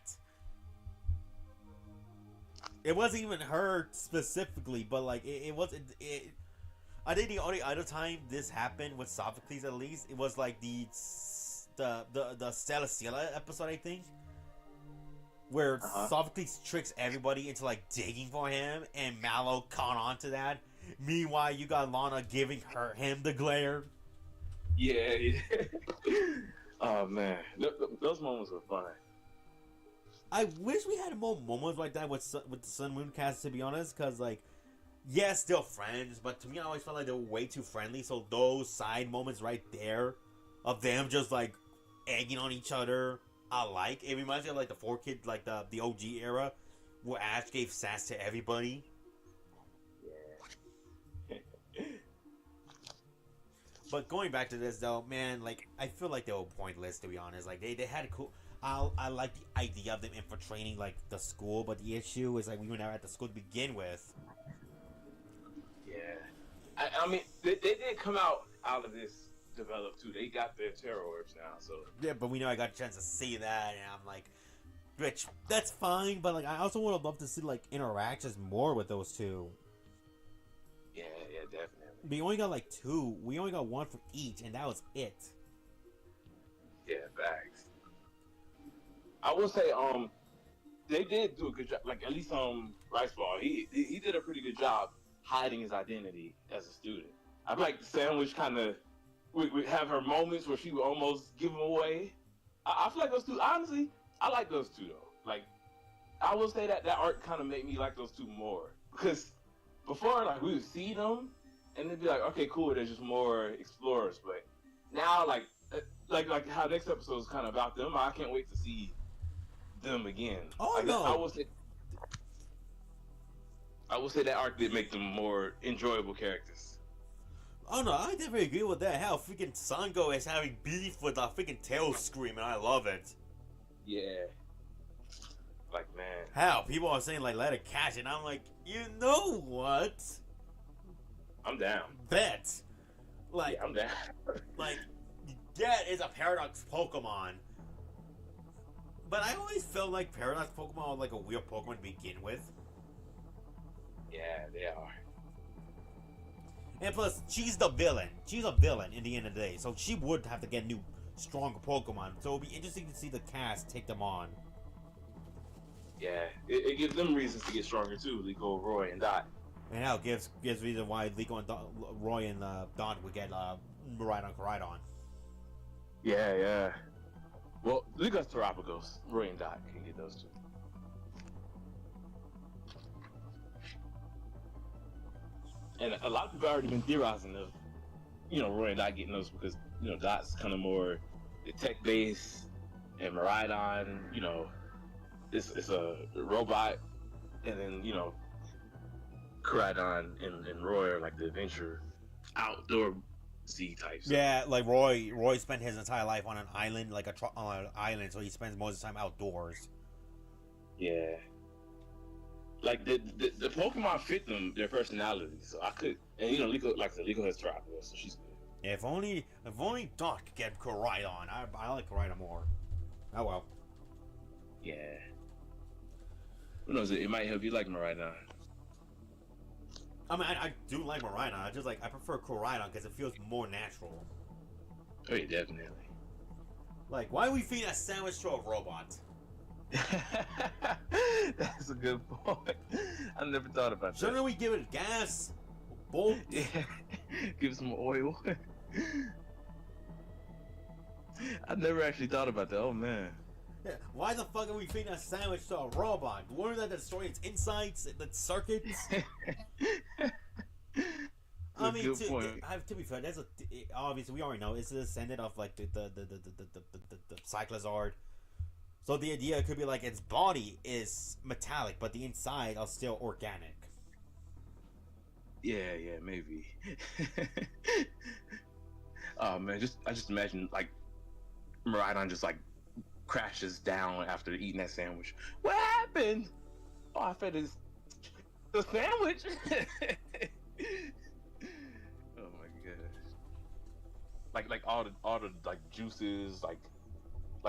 it wasn't even her specifically, but, like, it wasn't, I think the only other time this happened with Sophocles, at least, it was, like, the Celesteela episode, I think, where Sophocles tricks everybody into, like, digging for him, and Mallow caught on to that. Meanwhile, you got Lana giving him the glare. Yeah. Oh man, those moments were fun. I wish we had more moments like that with the Sun Moon cast, to be honest, because, like, yes, they're friends, but to me, I always felt like they were way too friendly. So those side moments right there of them just like egging on each other, I like. It reminds me of like the 4Kids, like the OG era, where Ash gave sass to everybody. But going back to this though, man, like, I feel like they were pointless, to be honest. Like, they had a cool. I like the idea of them infiltrating like the school, but the issue is like we were never at the school to begin with. Yeah, I mean they did come out of this developed too. They got their terror orbs now, so yeah. But we know I got a chance to see that, and I'm like, which that's fine. But like, I also would have loved to see like interactions more with those two. Yeah, definitely. We only got like 2. We only got 1 for each, and that was it. Yeah, facts. I will say, they did do a good job. Like, at least Riceball, he did a pretty good job hiding his identity as a student. I feel like Sandwich kind of would have her moments where she would almost give him away. I feel like those two. Honestly, I like those two though. Like, I will say that arc kind of made me like those two more because before, like, we would see them. And it'd be like, okay, cool. There's just more explorers, but now, like how next episode is kind of about them. I can't wait to see them again. Oh like, no! I will say that arc did make them more enjoyable characters. Oh no, I definitely agree with that. Hell, freaking Sango is having beef with a freaking tail scream, and I love it. Yeah. Like, man. Hell, people are saying like let it catch, and I'm like, you know what? I'm down. Bet. Like, yeah, I'm down. Like, that is a Paradox Pokemon. But I always felt like Paradox Pokemon were like a weird Pokemon to begin with. Yeah, they are. And plus, she's the villain. She's a villain in the end of the day. So she would have to get new, stronger Pokemon. So it'll be interesting to see the cast take them on. Yeah, it gives them reasons to get stronger too. Liko, Roy, and Dot. And now gives reason why Liko and Roy and Don would get Rhydon. Yeah. Well, Liko's Terapagos. Roy and Dot can get those two. And a lot of people have already been theorizing of, Roy and Dot getting those because, Dot's kind of more the tech base, and Miraidon, it's a robot and then Koraidon and Roy are like the adventure outdoor Z types. Yeah, like Roy spent his entire life on an island, like on an island, so he spends most of the time outdoors. Yeah. Like the Pokemon fit their personalities, so I could, and Liko, like the Liko has Terapia, so she's good. If only Doc could get Koraidon. I like Koraidon more. Oh well. Yeah. Who knows? It might help you like Miraidon. I mean, I do like Miraidon. I prefer Koraidon because it feels more natural. Oh yeah, definitely. Like, why we feed a sandwich to a robot? That's a good point. I never thought about that. Shouldn't we give it gas? Bolt? Yeah. Give it some oil. I never actually thought about that. Oh man. Yeah. Why the fuck are we feeding a sandwich to a robot? Wouldn't that destroy its insights, its circuits? I mean, to be fair, obviously we already know it's a descendant of like the Cyclozard. So the idea could be like its body is metallic, but the inside are still organic. Yeah, maybe. Oh man, I just imagine like Miraidon just like crashes down after eating that sandwich. What happened? Oh, I fed the sandwich. Oh my gosh! Like all the like juices, like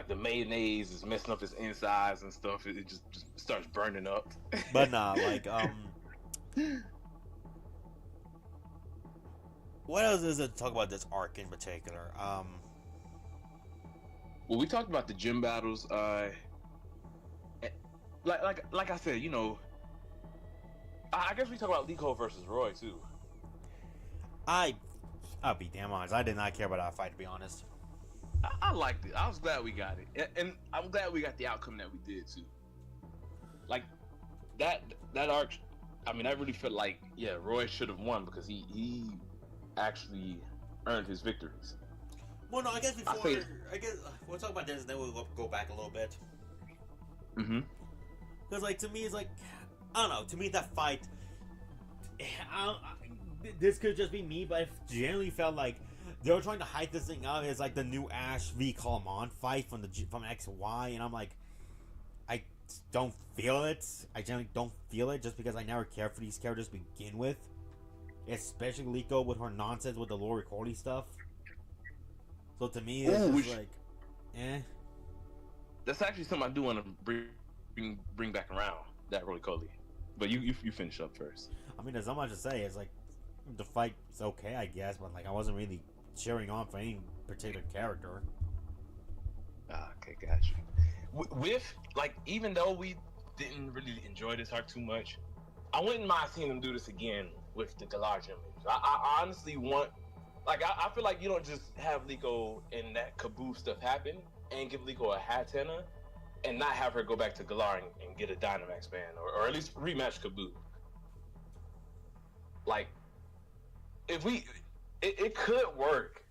the mayonnaise is messing up his insides and stuff. It just starts burning up. But nah, like what else is it to talk about this arc in particular? Well, we talked about the gym battles. Like I said, I guess we talk about Liko versus Roy too. I'll be damn honest. I did not care about that fight, to be honest. I liked it. I was glad we got it, and I'm glad we got the outcome that we did too. Like that arc. I mean, I really felt like Roy should have won because he actually earned his victories. Well, no, I guess we'll talk about this, and then we'll go back a little bit. Mm-hmm. Because, like, to me, it's like, I don't know. To me, that fight, this could just be me, but I generally felt like they were trying to hype this thing up as like the new Ash v Calamon fight from XY, and I'm like, I don't feel it. I generally don't feel it just because I never cared for these characters to begin with, especially Liko with her nonsense with the Lori Corley stuff. So to me, it's just like, eh. That's actually something I do want to bring back around, that Roly Coly. But you finish up first. I mean, there's not much to say. It's like the fight's okay, I guess, but like I wasn't really cheering on for any particular character. Okay, gotcha. With like, even though we didn't really enjoy this arc too much, I wouldn't mind seeing them do this again with the Galar Gym leaders. I honestly want, like, I feel like you don't just have Liko and that Kaboo stuff happen and give Liko a Hatenna and not have her go back to Galar and get a Dynamax band or at least rematch Kaboo. Like, if it could work.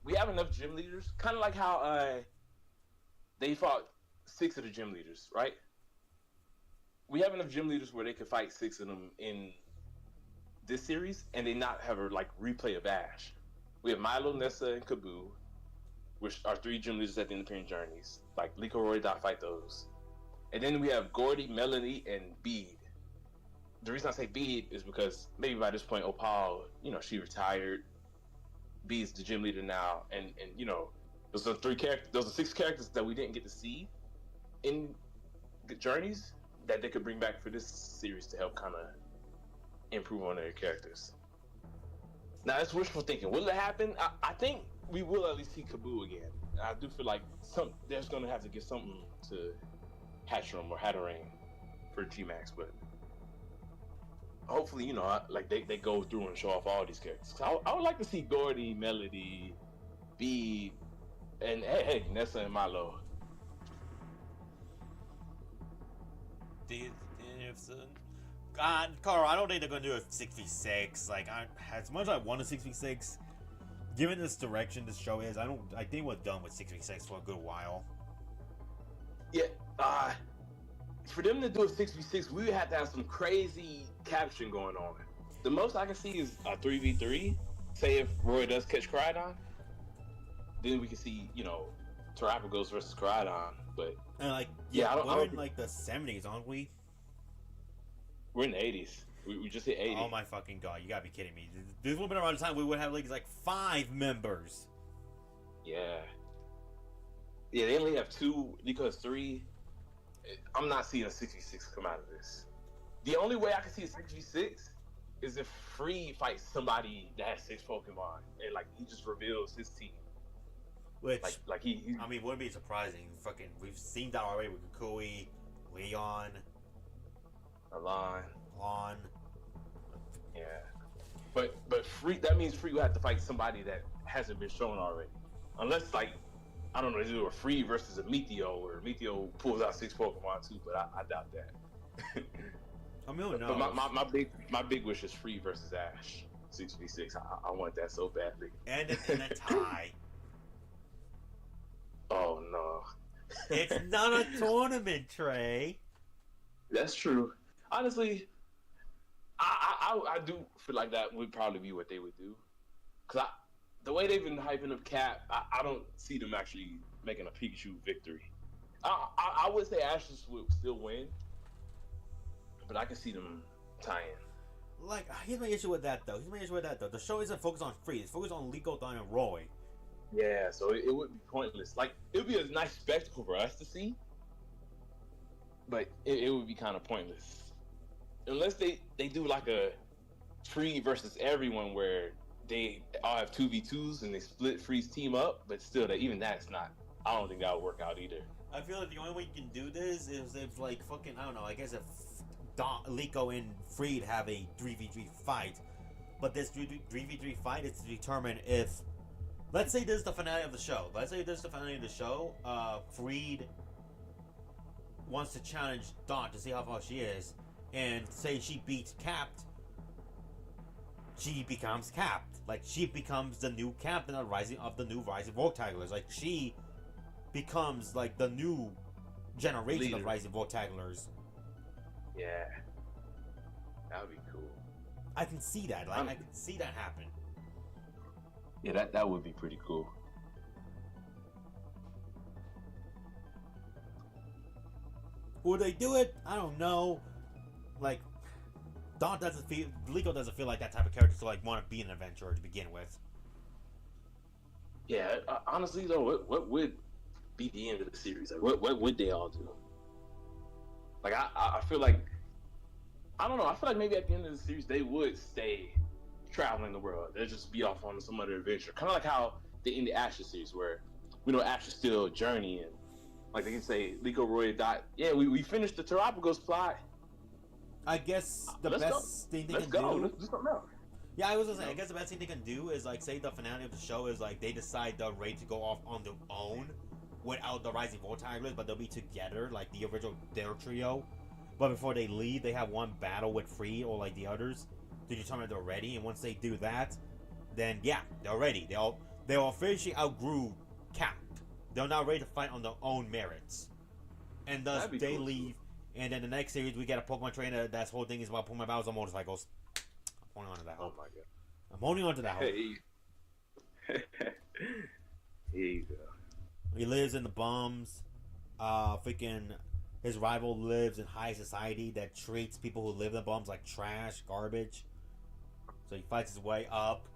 We have enough gym leaders, kind of like how they fought 6 of the gym leaders, right? We have enough gym leaders where they could fight 6 of them in this series, and they not have her like replay of Ash. We have Milo, Nessa, and Kaboo, which are 3 gym leaders at the Independent Journeys. Like Liko, Roy dot fight those, and then we have Gordy, Melanie, and Bede. The reason I say Bede is because maybe by this point, Opal, she retired. Bede's the gym leader now, and those are 6 characters that we didn't get to see in the Journeys that they could bring back for this series to help kind of improve on their characters. Now, that's wishful thinking. Will it happen? I think we will at least see Kaboo again. I do feel like there's going to have to get something to Hatchram or Hatterene for G-Max, but hopefully, like they go through and show off all these characters. I would like to see Gordy, Melody, Bede, and hey, Nessa and Milo. God, Carl, I don't think they're gonna do a 6v6. Like, as much as I want a 6v6, given this direction this show is, I think we're done with 6v6 for a good while. Yeah, for them to do a 6v6, we would have to have some crazy caption going on. The most I can see is a 3v3. Say if Roy does catch Crydon, then we can see, Terrapagos versus Crydon. But And like, Yeah, we're in like the 70s, aren't we? we're in the 80s. We just hit 80. Oh my fucking god, you gotta be kidding me. This would have been around the time we would have like 5 members. Yeah. Yeah, they only have 2 because 3. I'm not seeing a 6v6 come out of this. The only way I can see a 6v6 is if Free fights somebody that has 6 Pokemon and like he just reveals his team. Which, Like he I mean, wouldn't be surprising. Fucking, we've seen that already with Kukui, Leon, Alon. on. Yeah. But Free, that means Free will have to fight somebody that hasn't been shown already. Unless like, I don't know, they do a Free versus a Meteo, or Meteo pulls out 6 Pokemon too, but I doubt that. I mean, who knows? But my big wish is Free versus Ash 6v6. I want that so badly. And in a tie. Oh no. It's not a tournament, Trey. That's true. Honestly, I do feel like that would probably be what they would do. Cause the way they've been hyping up Cap, I don't see them actually making a Pikachu victory. I would say Ashes would still win, but I can see them tying. Like, here's my issue with that, though. The show isn't focused on Free. It's focused on Liko, Don, and Roy. Yeah, so it would be pointless. Like, it would be a nice spectacle for us to see, but it would be kind of pointless. Unless they do like a Free versus everyone where they all have 2v2s and they split Free's team up, but still, even that's not, I don't think that would work out either. I feel like the only way you can do this is if, like, fucking, I don't know, I guess if Liko and Freed have a 3v3 fight, but this 3v3 fight is to determine if, let's say this is the finale of the show. Freed wants to challenge Dawn to see how far she is, and say she beats Capped, she becomes Capped. Like, she becomes the new captain of the new Rising Voltaglers. Like, she becomes, like, the new generation Leader. of Rising Voltaglers. Yeah, that would be cool. I can see that. Like, I can see that happen. Yeah, that would be pretty cool. Would they do it? I don't know. Like, Liko doesn't feel like that type of character to, like, want to be an adventurer to begin with. Yeah, honestly though, what would be the end of the series? Like, what would they all do? Like, I feel like, I don't know. I feel like maybe at the end of the series they would stay traveling the world. They'll just be off on some other adventure. Kind of like how they end the Ashes series, where we know Ash is still journeying. Like they can say, Liko, Roy died. Yeah, we finished the Terrapagos plot. I guess the best thing they Let's can go. do. Let's do something else. Yeah, I was gonna say, I guess the best thing they can do is, like, say the finale of the show is, like, they decide they're ready to go off on their own without the Rising Voltaglers, but they'll be together, like the original Dare Trio. But before they leave, they have one battle with Free or, like, the others to determine they're ready. And once they do that, then, yeah, they're ready. They'll officially outgrew Cap. They're now ready to fight on their own merits. And thus, they cool, leave. too. And then the next series, we get a Pokemon trainer that's whole thing is about Pokemon battles on motorcycles. I'm holding on to that hope. Oh my god. I'm holding on to that hope. Hey. Here you go. He lives in the bums. Freaking, his rival lives in high society that treats people who live in the bums like trash, garbage. So he fights his way up.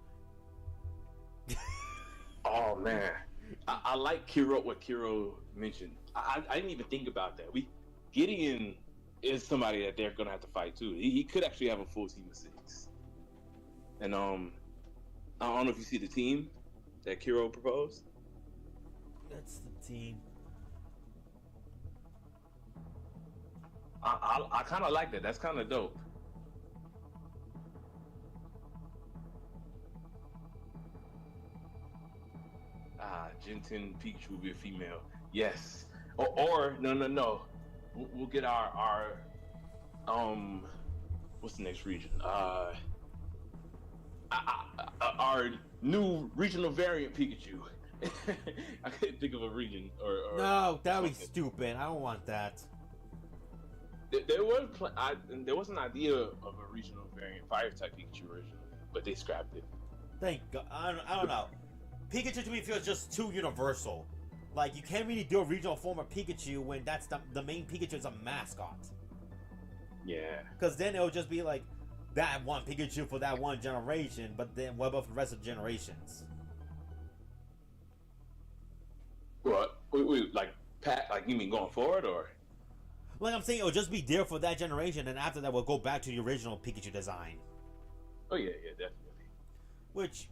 Oh man, I like Kiro. What Kiro mentioned, I didn't even think about that. Gideon is somebody that they're gonna have to fight too. He could actually have a full team of 6. And I don't know if you see the team that Kiro proposed. That's the team. I kind of like that. That's kind of dope. Gen 10 Pikachu will be a female. Yes. Or no. We'll get our what's the next region? Our new regional variant Pikachu. I couldn't think of a region or no, that would be stupid. I don't want that. there was an idea of a regional variant Fire type Pikachu originally, but they scrapped it. Thank God. I don't know. Pikachu to me feels just too universal. Like, you can't really do a regional form of Pikachu when that's the main Pikachu is a mascot. Yeah. Because then it would just be like that one Pikachu for that one generation, but then what about the rest of the generations? What? Wait, like you mean going forward, or? Like I'm saying, it'll just be there for that generation, and after that, we'll go back to the original Pikachu design. Oh yeah, definitely. Which,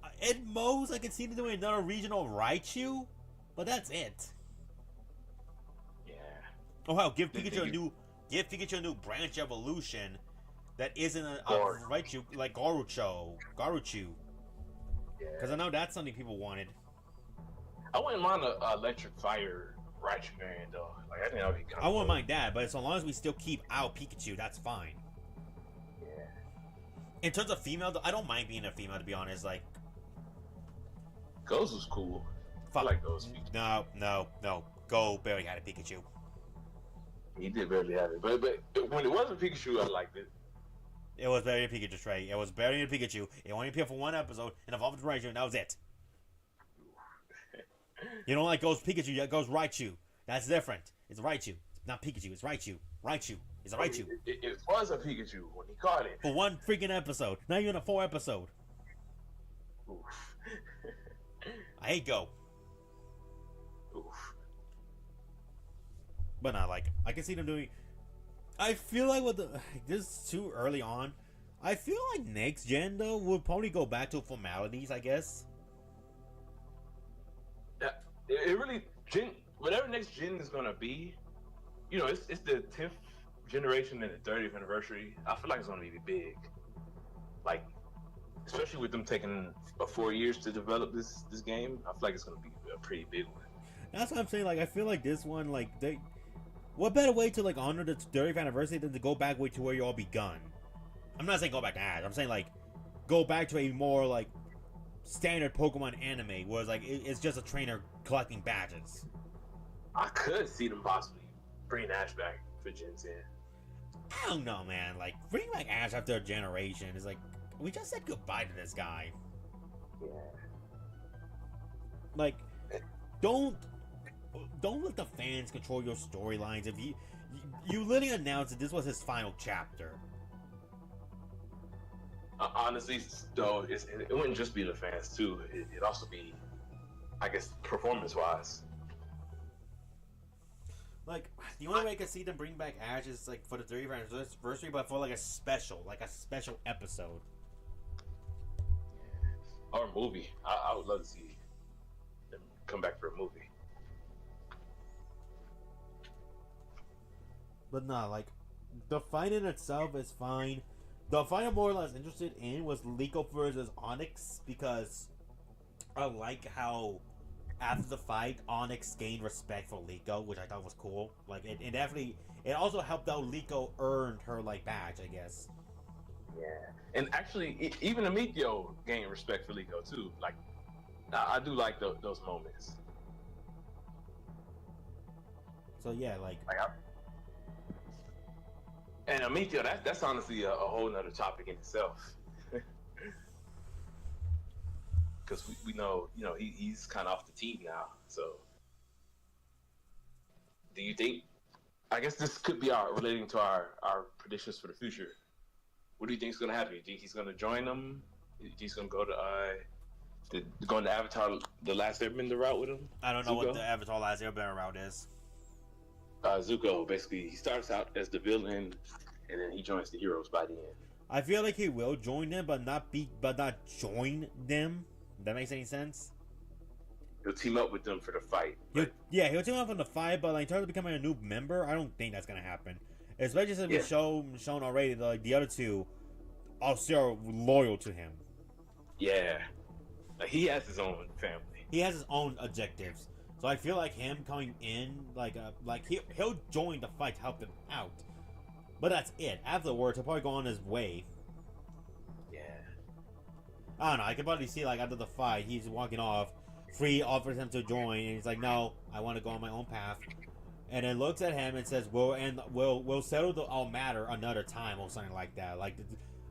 at most, I can see them doing another regional Raichu, but that's it. Yeah. Oh hell, give Pikachu a new branch evolution that isn't a Raichu, like Garuchu. Yeah. Because I know that's something people wanted. I wouldn't mind a electric fire Raichu variant though. Like I think that would be kind of. I wouldn't mind that, but as long as we still keep our Pikachu, that's fine. Yeah. In terms of female, I don't mind being a female, to be honest. Like, Ghost was cool. fuck. I like Ghost. No. Go barely had a Pikachu. He did barely have it, but when it wasn't Pikachu, I liked it. It was barely a Pikachu, Trey. It was barely a Pikachu. It only appeared for one episode and evolved to Raichu, and that was it. You don't like Ghost Pikachu, you Ghost Raichu. That's different. It's Raichu. It's not Pikachu, it's Raichu. Raichu is a Raichu. It was a Pikachu when he caught it. For one freaking episode. Not even a 4 episode. Oof. I hate Go. Oof. But not like, I can see them doing. I feel like this is too early on. I feel like next gen though would probably go back to formalities, I guess. Yeah, it really whatever next gen is gonna be, it's the 10th generation and the 30th anniversary. I feel like it's gonna be big, like especially with them taking 4 years to develop this game. I feel like it's gonna be a pretty big one. That's what I'm saying. Like I feel like this one, like what better way to like honor the 30th anniversary than to go back way to where you all begun? I'm not saying go back to Ash. I'm saying like go back to a more like standard Pokemon anime, where it's like it's just a trainer collecting badges. I could see them possibly bring Ash back for Gen 10. I don't know, man. Like bring back Ash after a generation is like we just said goodbye to this guy. Yeah. Like, don't let the fans control your storylines. If you literally announced that this was his final chapter. Honestly, though, it wouldn't just be the fans too. It'd also be, I guess, performance-wise. Like the only way I can see them bring back Ash is like for the 30th anniversary, but for like a special episode. Or a movie. I would love to see them come back for a movie. But nah, like the fight in itself is fine. The fight I'm more or less interested in was Liko versus Onyx, because I like how after the fight Onyx gained respect for Liko, which I thought was cool. Like it also helped out Liko earned her like badge, I guess. Yeah, and actually, even Amicio gained respect for Liko too. Like, I do like those moments. So yeah, and Amicio, that's honestly a whole nother topic in itself. Because we know, he's kind of off the team now. So, do you think? I guess this could be relating to our predictions for the future. What do you think is going to happen? You think he's going to join them? You think he's going to go to going to Avatar the Last Airbender route with him? I don't know what the Avatar Last Airbender route is. Zuko, basically, he starts out as the villain, and then he joins the heroes by the end. I feel like he will join them, but not join them. That makes any sense? He'll team up with them for the fight. He'll team up on the fight, but like in terms of becoming a new member, I don't think that's gonna happen. Especially since it's shown already that like the other two are still loyal to him. Yeah, like he has his own family. He has his own objectives. So I feel like him coming in, he'll join the fight to help them out. But that's it. Afterwards, he'll probably go on his way. Yeah. I don't know. I can probably see, like, after the fight, he's walking off. Free offers him to join, and he's like, no, I want to go on my own path. and then looks at him and says, we'll settle the all matter another time or something like that, like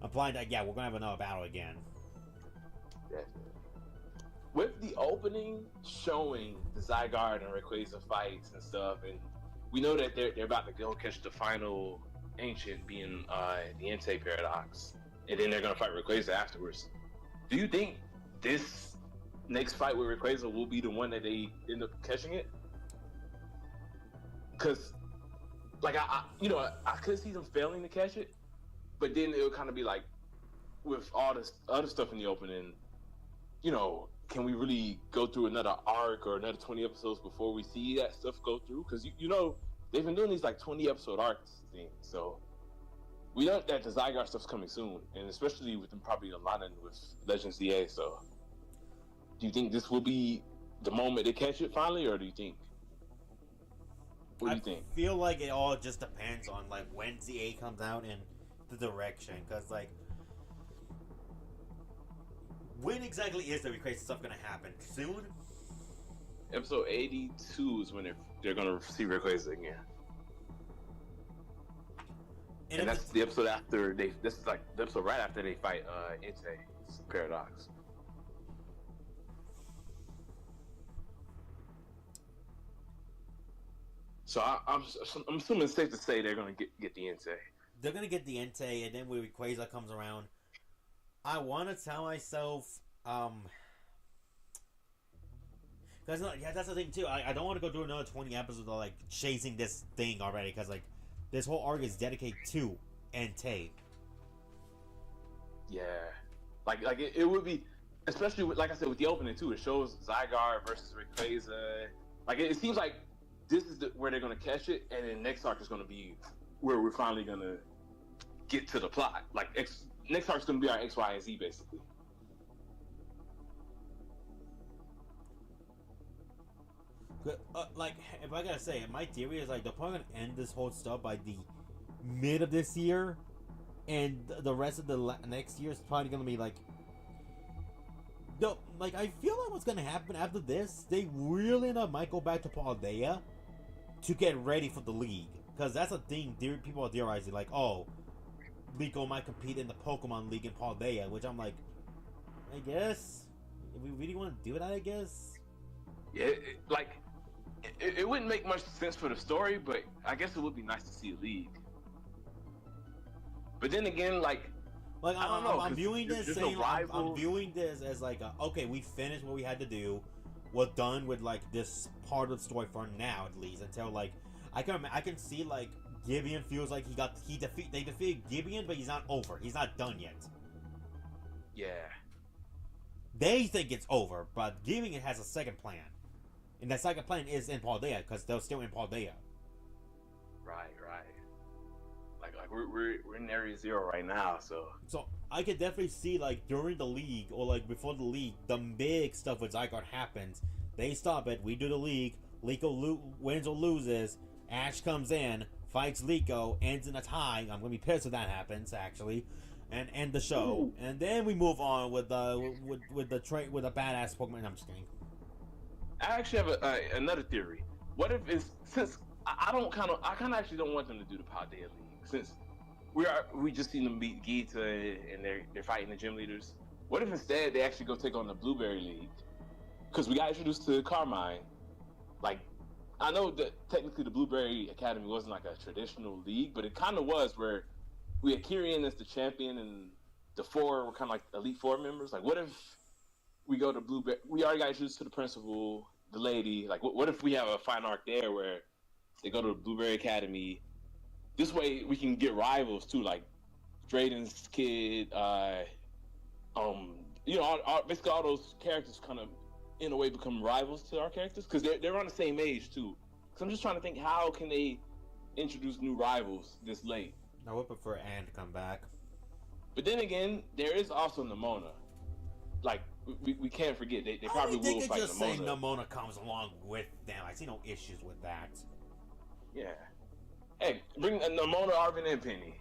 implying that yeah, we're gonna have another battle again. Definitely. With the opening showing the Zygarde and Rayquaza fights and stuff, and we know that they're about to go catch the final ancient, being the Entei Paradox, and then they're gonna fight Rayquaza afterwards. Do you think this next fight with Rayquaza will be the one that they end up catching it? Because, like, I could see them failing to catch it, but then it'll kind of be like, with all this other stuff in the opening, can we really go through another arc or another 20 episodes before we see that stuff go through? Because, they've been doing these, like, 20-episode arcs things, so we know that the Zygarde stuff's coming soon, and especially with them probably aligning with Legends ZA, so do you think this will be the moment they catch it finally, or do you think? What do you think? I feel like it all just depends on, like, when ZA comes out and the direction, because, like, when exactly is the Rayquaza stuff gonna happen? Soon? Episode 82 is when they're gonna see Rayquaza again. And that's the episode after this is like the episode right after they fight Entei Paradox. So I'm assuming it's safe to say they're gonna get the Entei. They're gonna get the Entei, and then when Rayquaza comes around, I want to tell myself, because that's the thing too. I don't want to go through another 20 episodes of like chasing this thing already, because like this whole arc is dedicated to Entei. Yeah, like it would be, especially with, like I said, with the opening too. It shows Zygarde versus Rayquaza. Like it seems like this is where they're gonna catch it, and then next arc is gonna be where we're finally gonna get to the plot. Like next arc is gonna be our X, Y, and Z basically. Like, if I gotta say, my theory is like they're probably gonna end this whole stuff by the mid of this year, and the rest of the next year is probably gonna be like. No, like I feel like what's gonna happen after this, they really might go back to Paldea to get ready for the league, because that's a thing. People are theorizing like, oh, Liko might compete in the Pokemon League in Paldea, which I'm like, I guess if we really want to do that, I guess. Yeah, it wouldn't make much sense for the story, but I guess it would be nice to see a league. But then again, I don't know. I'm viewing this saying, I'm viewing this as like, okay, we finished what we had to do. We're done with like this part of the story for now, at least, until like I can see like Gibeon feels like they defeated Gibeon, but he's not over. He's not done yet. Yeah. They think it's over, but Gibeon has a second plan, and that second plan is in Paldea because they're still in Paldea. Right. Like we're in Area Zero right now, so I could definitely see like during the league or like before the league, the big stuff with Zygarde happens. They stop it. We do the league. Liko wins or loses. Ash comes in, fights Liko, ends in a tie. I'm gonna be pissed if that happens actually, and end the show. Ooh. And then we move on with the badass Pokemon. I'm just kidding. I actually have another theory. What if since I kind of actually don't want them to do the Paldea League, since we just seen them beat Gita and they're fighting the gym leaders. What if instead they actually go take on the Blueberry League? Because we got introduced to Carmine. Like, I know that technically the Blueberry Academy wasn't like a traditional league, but it kind of was, where we had Kyrian as the champion and the four were kind of like Elite Four members. Like, what if we go to Blueberry? We already got introduced to the principal, the lady. Like, what if we have a fine arc there where they go to the Blueberry Academy? This way we can get rivals too, like Drayden's kid, basically all those characters kind of in a way become rivals to our characters because they're on the same age too. So I'm just trying to think, how can they introduce new rivals this late? I would prefer Anne to come back. But then again, there is also Nimona. Like we can't forget they probably will fight Nimona. Just say Nimona comes along with them. I see no issues with that. Yeah. Hey, bring Nimona, Arvin, and Penny.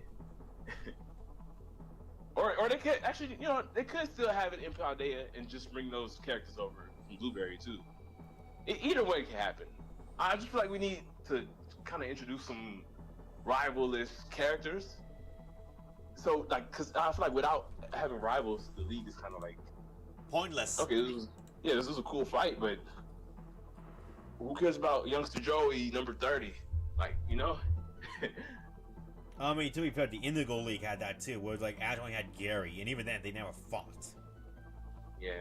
or they could actually, they could still have it in Paldea and just bring those characters over from Blueberry too. Either way can happen. I just feel like we need to kind of introduce some rival-ish characters. So, like, because I feel like without having rivals, the league is kind of like Pointless. okay, this was a cool fight, but who cares about youngster Joey number 30? Like, you know? I mean, to be fair, the Indigo League had that too, where like Ash only had Gary, and even then they never fought. Yeah.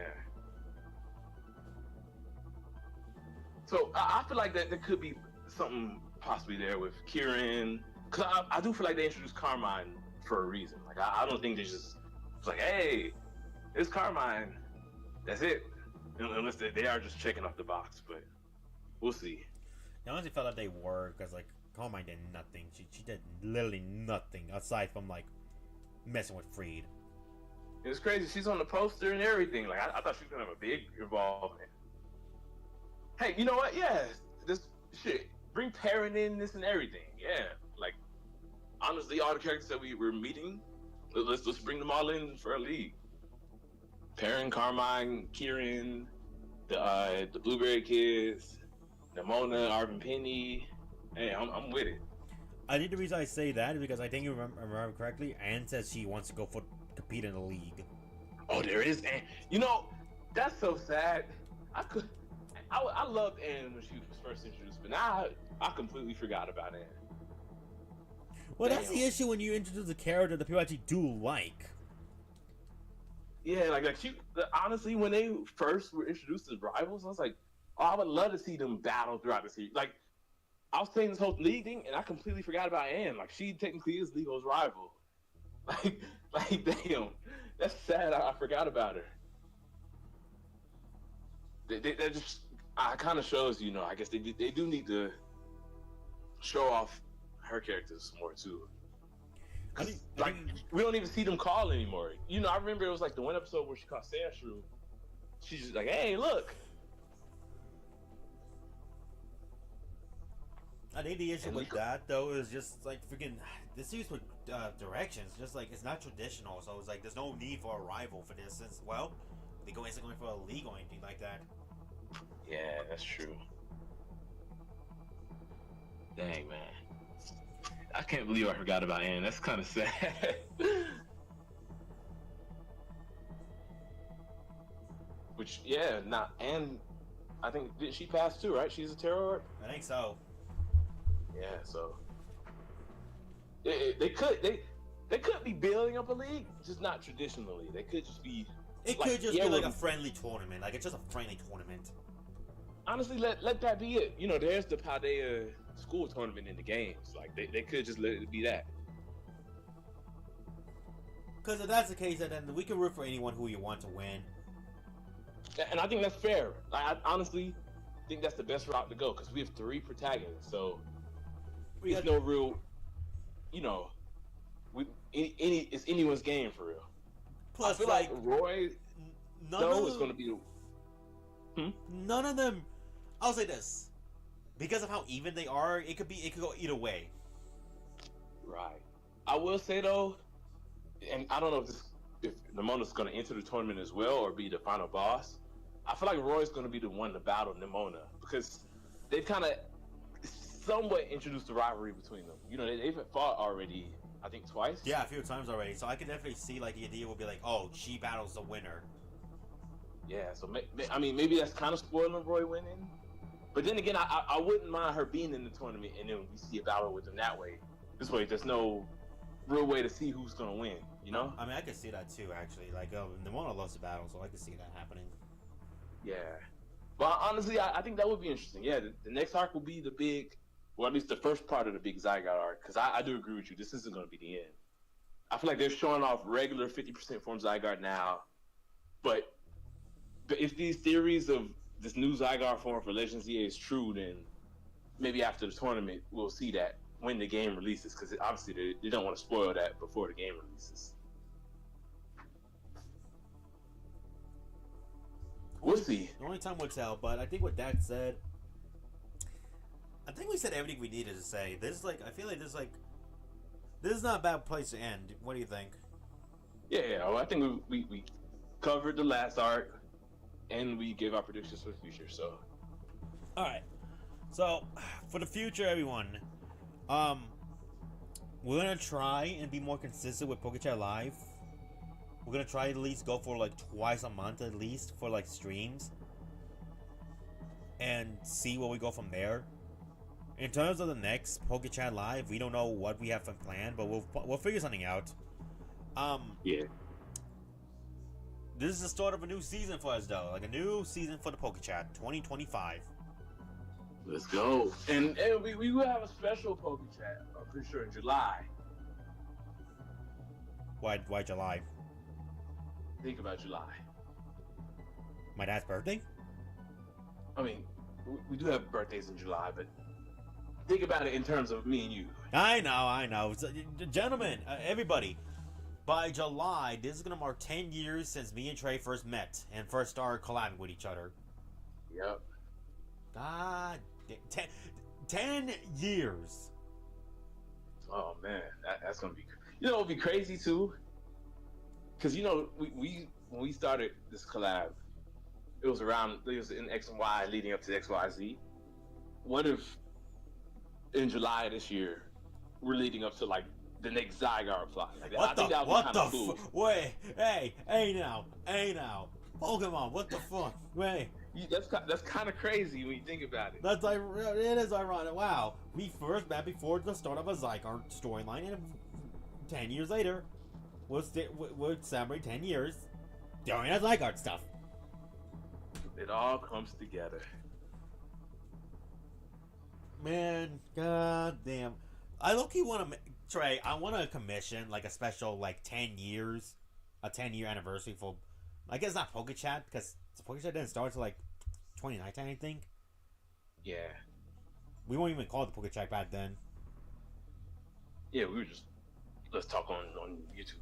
So I feel like that there could be something possibly there with Kieran, because I do feel like they introduced Carmine for a reason. Like I don't think they just it's like, hey, it's Carmine. That's it. Unless they are just checking off the box, but we'll see. I honestly felt like they were, because like Carmine did nothing. She did literally nothing aside from like messing with Freed. It's crazy. She's on the poster and everything. Like I thought she was gonna have a big involvement. Hey, you know what? Yeah, this shit. Bring Perrin in, this and everything. Yeah, like honestly, all the characters that we were meeting, let's bring them all in for a league. Perrin, Carmine, Kieran, the Blueberry Kids, Nimona, Arvin Penny. Hey, I'm with it. I think the reason I say that is because I think you remember correctly, Anne says she wants to go for compete in the league. Oh, there is Anne. You know, that's so sad. I loved Anne when she was first introduced, but now I completely forgot about Anne. Well, Damn. that's the issue when you introduce a character that people actually do like. Yeah, like she honestly, when they first were introduced as rivals, I was like, oh, I would love to see them battle throughout the series. Like, I was saying this whole league thing, and I completely forgot about Anne. Like, she technically is Lego's rival. Like, damn, that's sad. I forgot about her. That just kind of shows, you know. I guess they do need to show off her characters more too. We don't even see them call anymore. You know, I remember it was like the one episode where she caught Sandshrew. She's just like, hey, look. I think the issue with that, though, is just like freaking this series with directions. Just like it's not traditional, so it's like there's no need for a rival for this. Since they isn't going for a league or anything like that. Yeah, that's true. Dang, man. I can't believe I forgot about Anne. That's kind of sad. Which, yeah, Anne, I think, did she pass too, right? She's a terror orb? I think so. Yeah, so they could be building up a league, just not traditionally. They could just be. It could just be like a friendly tournament. Like it's just a friendly tournament. Honestly, let that be it. You know, there's the Paldea school tournament in the games. Like they could just let it be that. Because if that's the case, then we can root for anyone who you want to win. And I think that's fair. I honestly think that's the best route to go because we have 3 protagonists, so there's no real, you know, it's anyone's game for real. Plus, I feel like Roy, is going to be. None of them. I'll say this, because of how even they are, it could go either way. Right. I will say though, and I don't know if Nimona's going to enter the tournament as well or be the final boss. I feel like Roy's going to be the one to battle Nimona because they've kind of somewhat introduced the rivalry between them. You know, they've fought already, I think twice. Yeah, a few times already. So I can definitely see like the idea will be like, oh, she battles the winner. Yeah, so I mean, maybe that's kind of spoiling Roy winning. But then again, I wouldn't mind her being in the tournament and then we see a battle with them that way. This way, there's no real way to see who's going to win, you know? I mean, I could see that too, actually. Like, Nimona loves to battle, so I could see that happening. Yeah. But honestly, I think that would be interesting. Yeah, the next arc will be the big, or at least the first part of the big Zygot arc, because I do agree with you. This isn't going to be the end. I feel like they're showing off regular 50% form Zygarde now, but if these theories of this new Zygarde form for Legends EA is true, then maybe after the tournament we'll see that when the game releases, because obviously they don't want to spoil that before the game releases. We'll see. The only time will tell, but I think with that said, I think we said everything we needed to say. I feel like this is not a bad place to end. What do you think? Yeah, well, I think we covered the last arc, and we gave our predictions for the future, so. Alright. So, for the future, everyone, Um, we're gonna try and be more consistent with Pokechat Live. We're gonna try at least go for like twice a month at least for like streams, and see where we go from there. In terms of the next Pokechat Live, we don't know what we have planned, but we'll figure something out. Yeah. This is the start of a new season for us, though. Like a new season for the Pokechat 2025. Let's go. And we will have a special Pokechat, I'm pretty sure, in July. Why July? Think about July. My dad's birthday? I mean, we do have birthdays in July, but think about it in terms of me and you. I know. So, gentlemen, everybody, by July, this is going to mark 10 years since me and Trey first met and first started collabing with each other. Yep. God, 10 years. Oh, man. That's going to be... You know, it'll be crazy, too. Because, you know, we when we started this collab, it was in X and Y leading up to XYZ. What if in July this year, we're leading up to, like, the next Zygarde fly? Like, I think that would be kind of cool. Wait, hey now. Pokemon, what the fuck? Wait. That's kind of crazy when you think about it. It is ironic. Wow. We first met before the start of a Zygarde storyline, and 10 years later, we'll celebrate 10 years doing that Zygarde stuff. It all comes together. Man, goddamn. I low-key want to... Trey, I want to commission, like, a special, like, 10 years. A 10-year anniversary for... I guess not Pokechat, because Pokechat didn't start until, like, 2019, I think. Yeah. We won't even call it the Pokechat back then. Yeah, we were just... Let's talk on YouTube.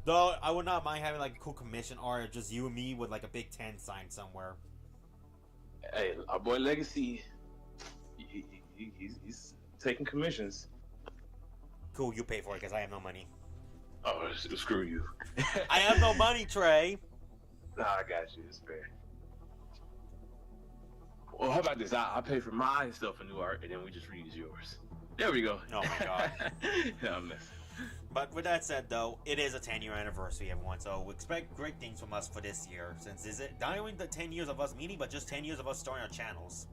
Though, I would not mind having, like, a cool commission art, just you and me with, like, a Big Ten sign somewhere. Hey, our boy Legacy, he's taking commissions. Cool, you pay for it, because I have no money. Oh, screw you. I have no money, Trey. Nah, I got you. It's fair. Well, how about this? I'll pay for my stuff for new art, and then we just reuse yours. There we go. Oh, my God. Yeah, I'm messing. But with that said, though, it is a 10-year anniversary, everyone. So expect great things from us for this year. Since is it not only the 10 years of us meeting, but just 10 years of us starting our channels.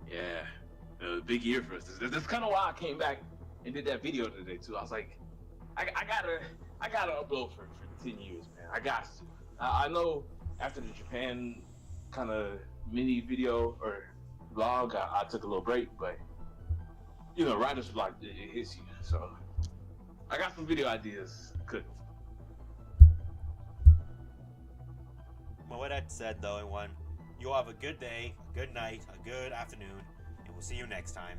Yeah, big year for us. That's kind of why I came back and did that video today too. I was like, I gotta upload for 10 years, man. I got to. I know after the Japan kind of mini video or vlog, I took a little break, but you know, writer's block, it hits you. So I got some video ideas cooking. Well, with that said, though, everyone, you all have a good day, a good night, a good afternoon, and we'll see you next time.